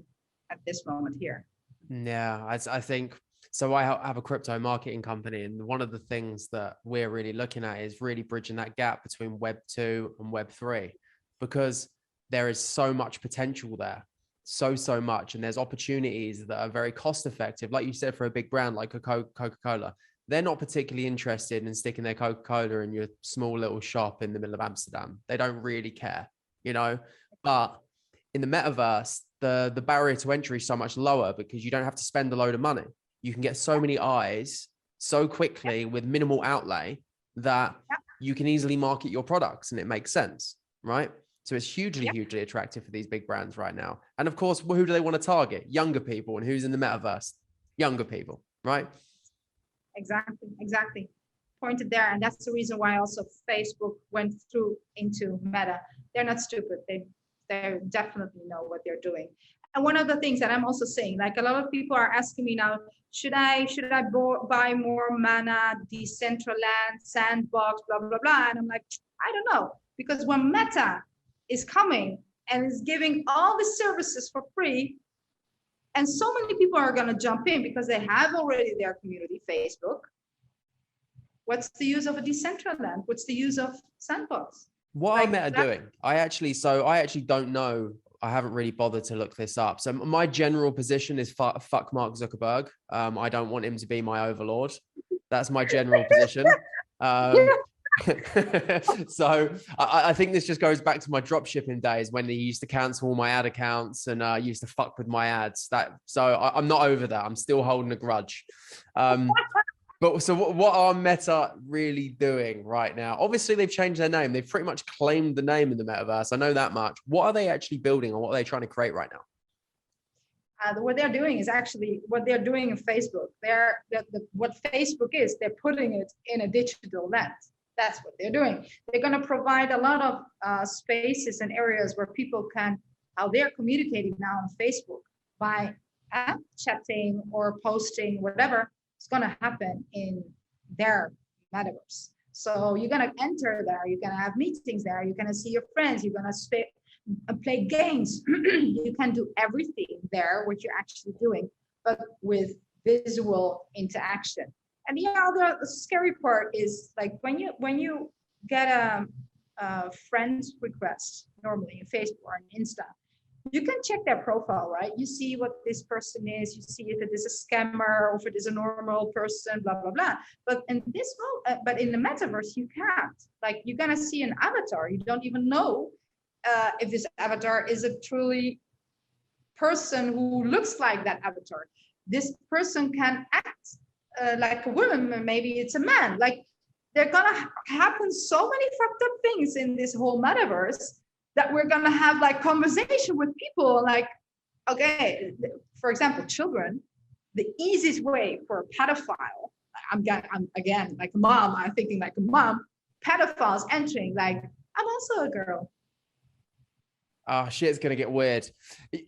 at this moment here. Yeah, I think so. I have a crypto marketing company, and one of the things that we're really looking at is really bridging that gap between Web 2 and Web 3, because there is so much potential there, so much, and there's opportunities that are very cost effective. Like you said, for a big brand like Coca-Cola, they're not particularly interested in sticking their Coca-Cola in your small little shop in the middle of Amsterdam. They don't really care, but in the metaverse, the barrier to entry is so much lower because you don't have to spend a load of money. You can get so many eyes so quickly with minimal outlay that you can easily market your products, and it makes sense, right? So it's hugely attractive for these big brands right now. And of course, who do they want to target? Younger people. And who's in the metaverse? Younger people, right? Exactly. Pointed there. And that's the reason why also Facebook went through into Meta. They're not stupid. They definitely know what they're doing. And one of the things that I'm also saying, like a lot of people are asking me now, should I buy more Mana, Decentraland, Sandbox, blah, blah, blah. And I'm like, I don't know. Because when Meta is coming and is giving all the services for free, and so many people are going to jump in because they have already their community, Facebook. What's the use of a Decentraland? What's the use of Sandbox? What are Meta doing? I actually don't know. I haven't really bothered to look this up. So my general position is fuck Mark Zuckerberg. I don't want him to be my overlord. That's my general position. So I think this just goes back to my drop shipping days when he used to cancel all my ad accounts and used to fuck with my ads. I'm not over that. I'm still holding a grudge. But so what are Meta really doing right now? Obviously, they've changed their name. They've pretty much claimed the name in the metaverse. I know that much. What are they actually building, or what are they trying to create right now? What they're doing is actually what they're doing in Facebook. What Facebook is, they're putting it in a digital lens. That's what they're doing. They're going to provide a lot of spaces and areas where people can, how they're communicating now on Facebook by chatting or posting, whatever. It's going to happen in their metaverse. So you're going to enter there. You're going to have meetings there. You're going to see your friends. You're going to play games. You can do everything there, what you're actually doing, but with visual interaction. And the other scary part is like when you get a friend's request, normally in Facebook or in Insta, you can check their profile, right? You see what this person is. You see if it is a scammer or if it is a normal person, blah, blah, blah. But in but in the metaverse, you can't. Like, you're going to see an avatar. You don't even know if this avatar is a truly person who looks like that avatar. This person can act like a woman, maybe it's a man. Like, they're gonna happen so many fucked up things in this whole metaverse that we're gonna have like conversation with people. Like, okay, for example, children. The easiest way for a pedophile, I'm again like a mom. I'm thinking like a mom. Pedophiles entering like, I'm also a girl. Oh, shit's gonna get weird.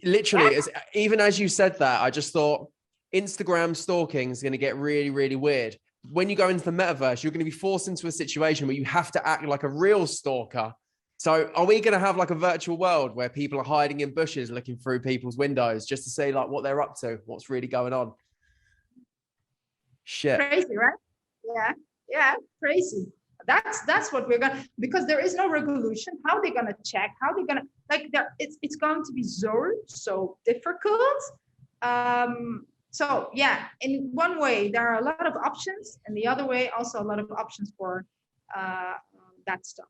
Literally, even as you said that, I just thought Instagram stalking is gonna get really, really weird. When you go into the metaverse, you're gonna be forced into a situation where you have to act like a real stalker. So are we gonna have like a virtual world where people are hiding in bushes, looking through people's windows just to see like what they're up to, what's really going on? Shit. Crazy, right? Yeah, crazy. That's what we're gonna, because there is no regulation. How are they gonna check? How are they gonna, like, it's going to be so difficult. So yeah, in one way there are a lot of options, and the other way also a lot of options for that stuff.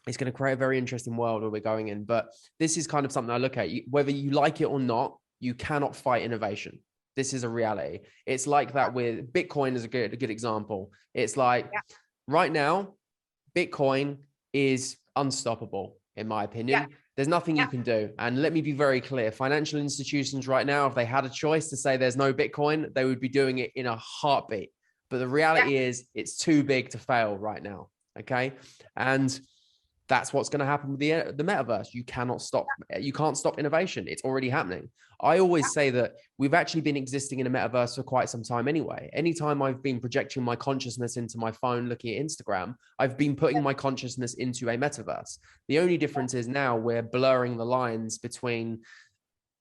It's going to create a very interesting world where we're going in, but this is kind of something I look at. Whether you like it or not, you cannot fight innovation. This is a reality. It's like that with Bitcoin is a good example. It's like right now, Bitcoin is unstoppable, in my opinion. Yeah. There's nothing you can do. And let me be very clear. Financial institutions right now, if they had a choice to say there's no Bitcoin, they would be doing it in a heartbeat. But the reality is it's too big to fail right now. Okay. And that's what's going to happen with the metaverse. You can't stop innovation. It's already happening. I always say that we've actually been existing in a metaverse for quite some time anyway. Anytime I've been projecting my consciousness into my phone, looking at Instagram, I've been putting my consciousness into a metaverse. The only difference is now we're blurring the lines between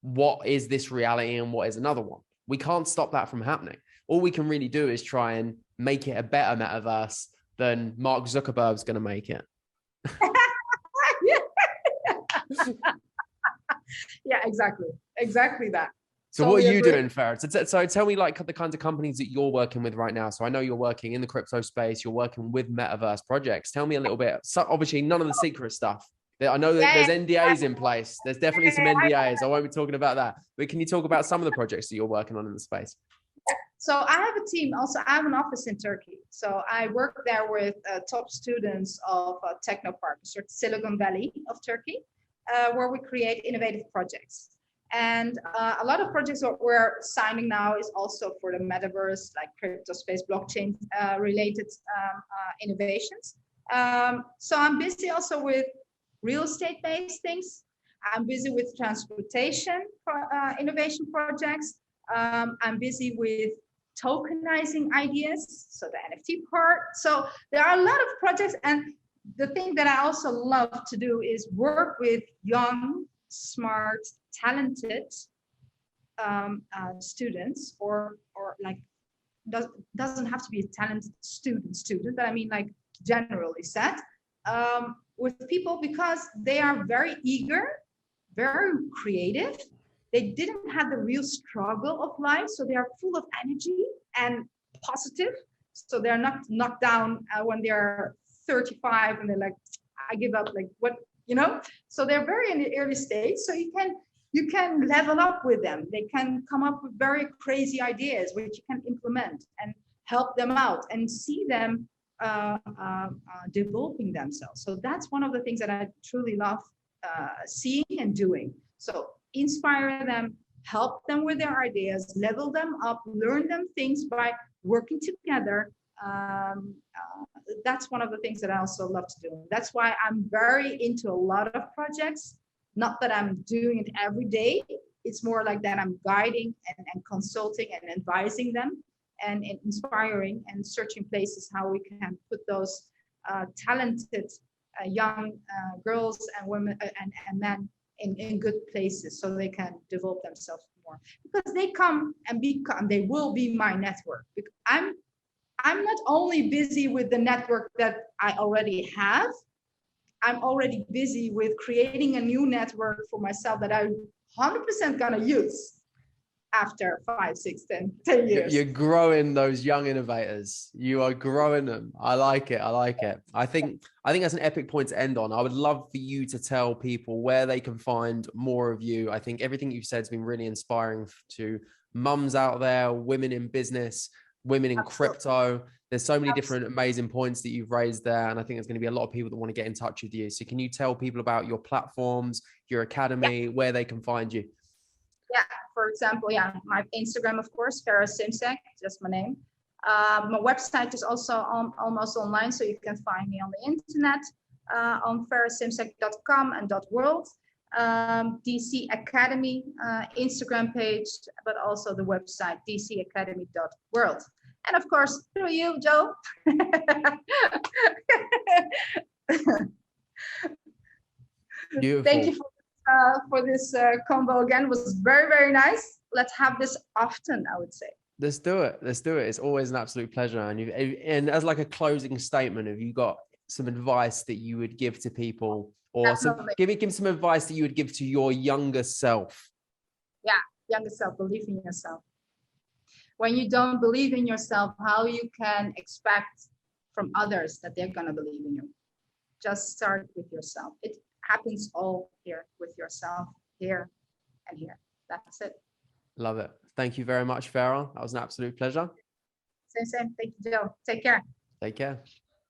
what is this reality and what is another one. We can't stop that from happening. All we can really do is try and make it a better metaverse than Mark Zuckerberg's going to make it. Yeah, exactly that. So what are you doing, Ferrah? So tell me like the kinds of companies that you're working with right now. So I know you're working in the crypto space, you're working with metaverse projects. Tell me a little bit. So obviously none of the secret stuff. I know that there's NDAs in place. There's definitely some NDAs. I won't be talking about that. But can you talk about some of the projects that you're working on in the space? So I have a team. Also, I have an office in Turkey. So I work there with top students of Technopark, sort of Silicon Valley of Turkey, where we create innovative projects. And a lot of projects that we're signing now is also for the metaverse, like crypto space, blockchain related innovations. So I'm busy also with real estate based things. I'm busy with transportation innovation projects. I'm busy with tokenizing ideas, so the NFT part. So there are a lot of projects, and the thing that I also love to do is work with young, smart, talented students, or like doesn't have to be a talented student, but I mean like generally set, with people, because they are very eager, very creative. They didn't have the real struggle of life, so they are full of energy and positive. So they're not knocked down when they're 35 and they're like, I give up, like what, you know? So they're very in the early stage. So you can level up with them. They can come up with very crazy ideas which you can implement and help them out and see them developing themselves. So that's one of the things that I truly love seeing and doing. So inspire them, help them with their ideas, level them up, learn them things by working together. That's one of the things that I also love to do. That's why I'm very into a lot of projects. Not that I'm doing it every day. It's more like that I'm guiding and consulting and advising them and inspiring and searching places how we can put those talented young girls and women and men in good places so they can develop themselves more, because they they will be my network. I'm not only busy with the network that I already have, I'm already busy with creating a new network for myself that I'm 100% gonna use. after 5, 6, 10 years. You're growing those young innovators. You are growing them. I like it. I like it. I think that's an epic point to end on. I would love for you to tell people where they can find more of you. I think everything you've said has been really inspiring to mums out there, women in business, women in crypto. There's so many different amazing points that you've raised there. And I think there's going to be a lot of people that want to get in touch with you. So can you tell people about your platforms, your academy, where they can find you? Yeah, for example, my Instagram, of course, Ferrah Simsek, just my name. My website is also almost online, so you can find me on the internet on ferrahsimsek.com and .world. DC Academy Instagram page, but also the website dcacademy.world. And of course, through you, Joe. Beautiful. Thank you for this combo again. It was very, very nice. Let's have this often, I would say. Let's do it. Let's do it. It's always an absolute pleasure. And as like a closing statement, have you got some advice that you would give to people, or give some advice that you would give to your younger self? Yeah, younger self, believe in yourself. When you don't believe in yourself, how you can expect from others that they're gonna believe in you? Just start with yourself. It happens all here with yourself, here and here. That's it. Love it. Thank you very much, Ferrah. That was an absolute pleasure. Same. Thank you, Joe. Take care. Take care.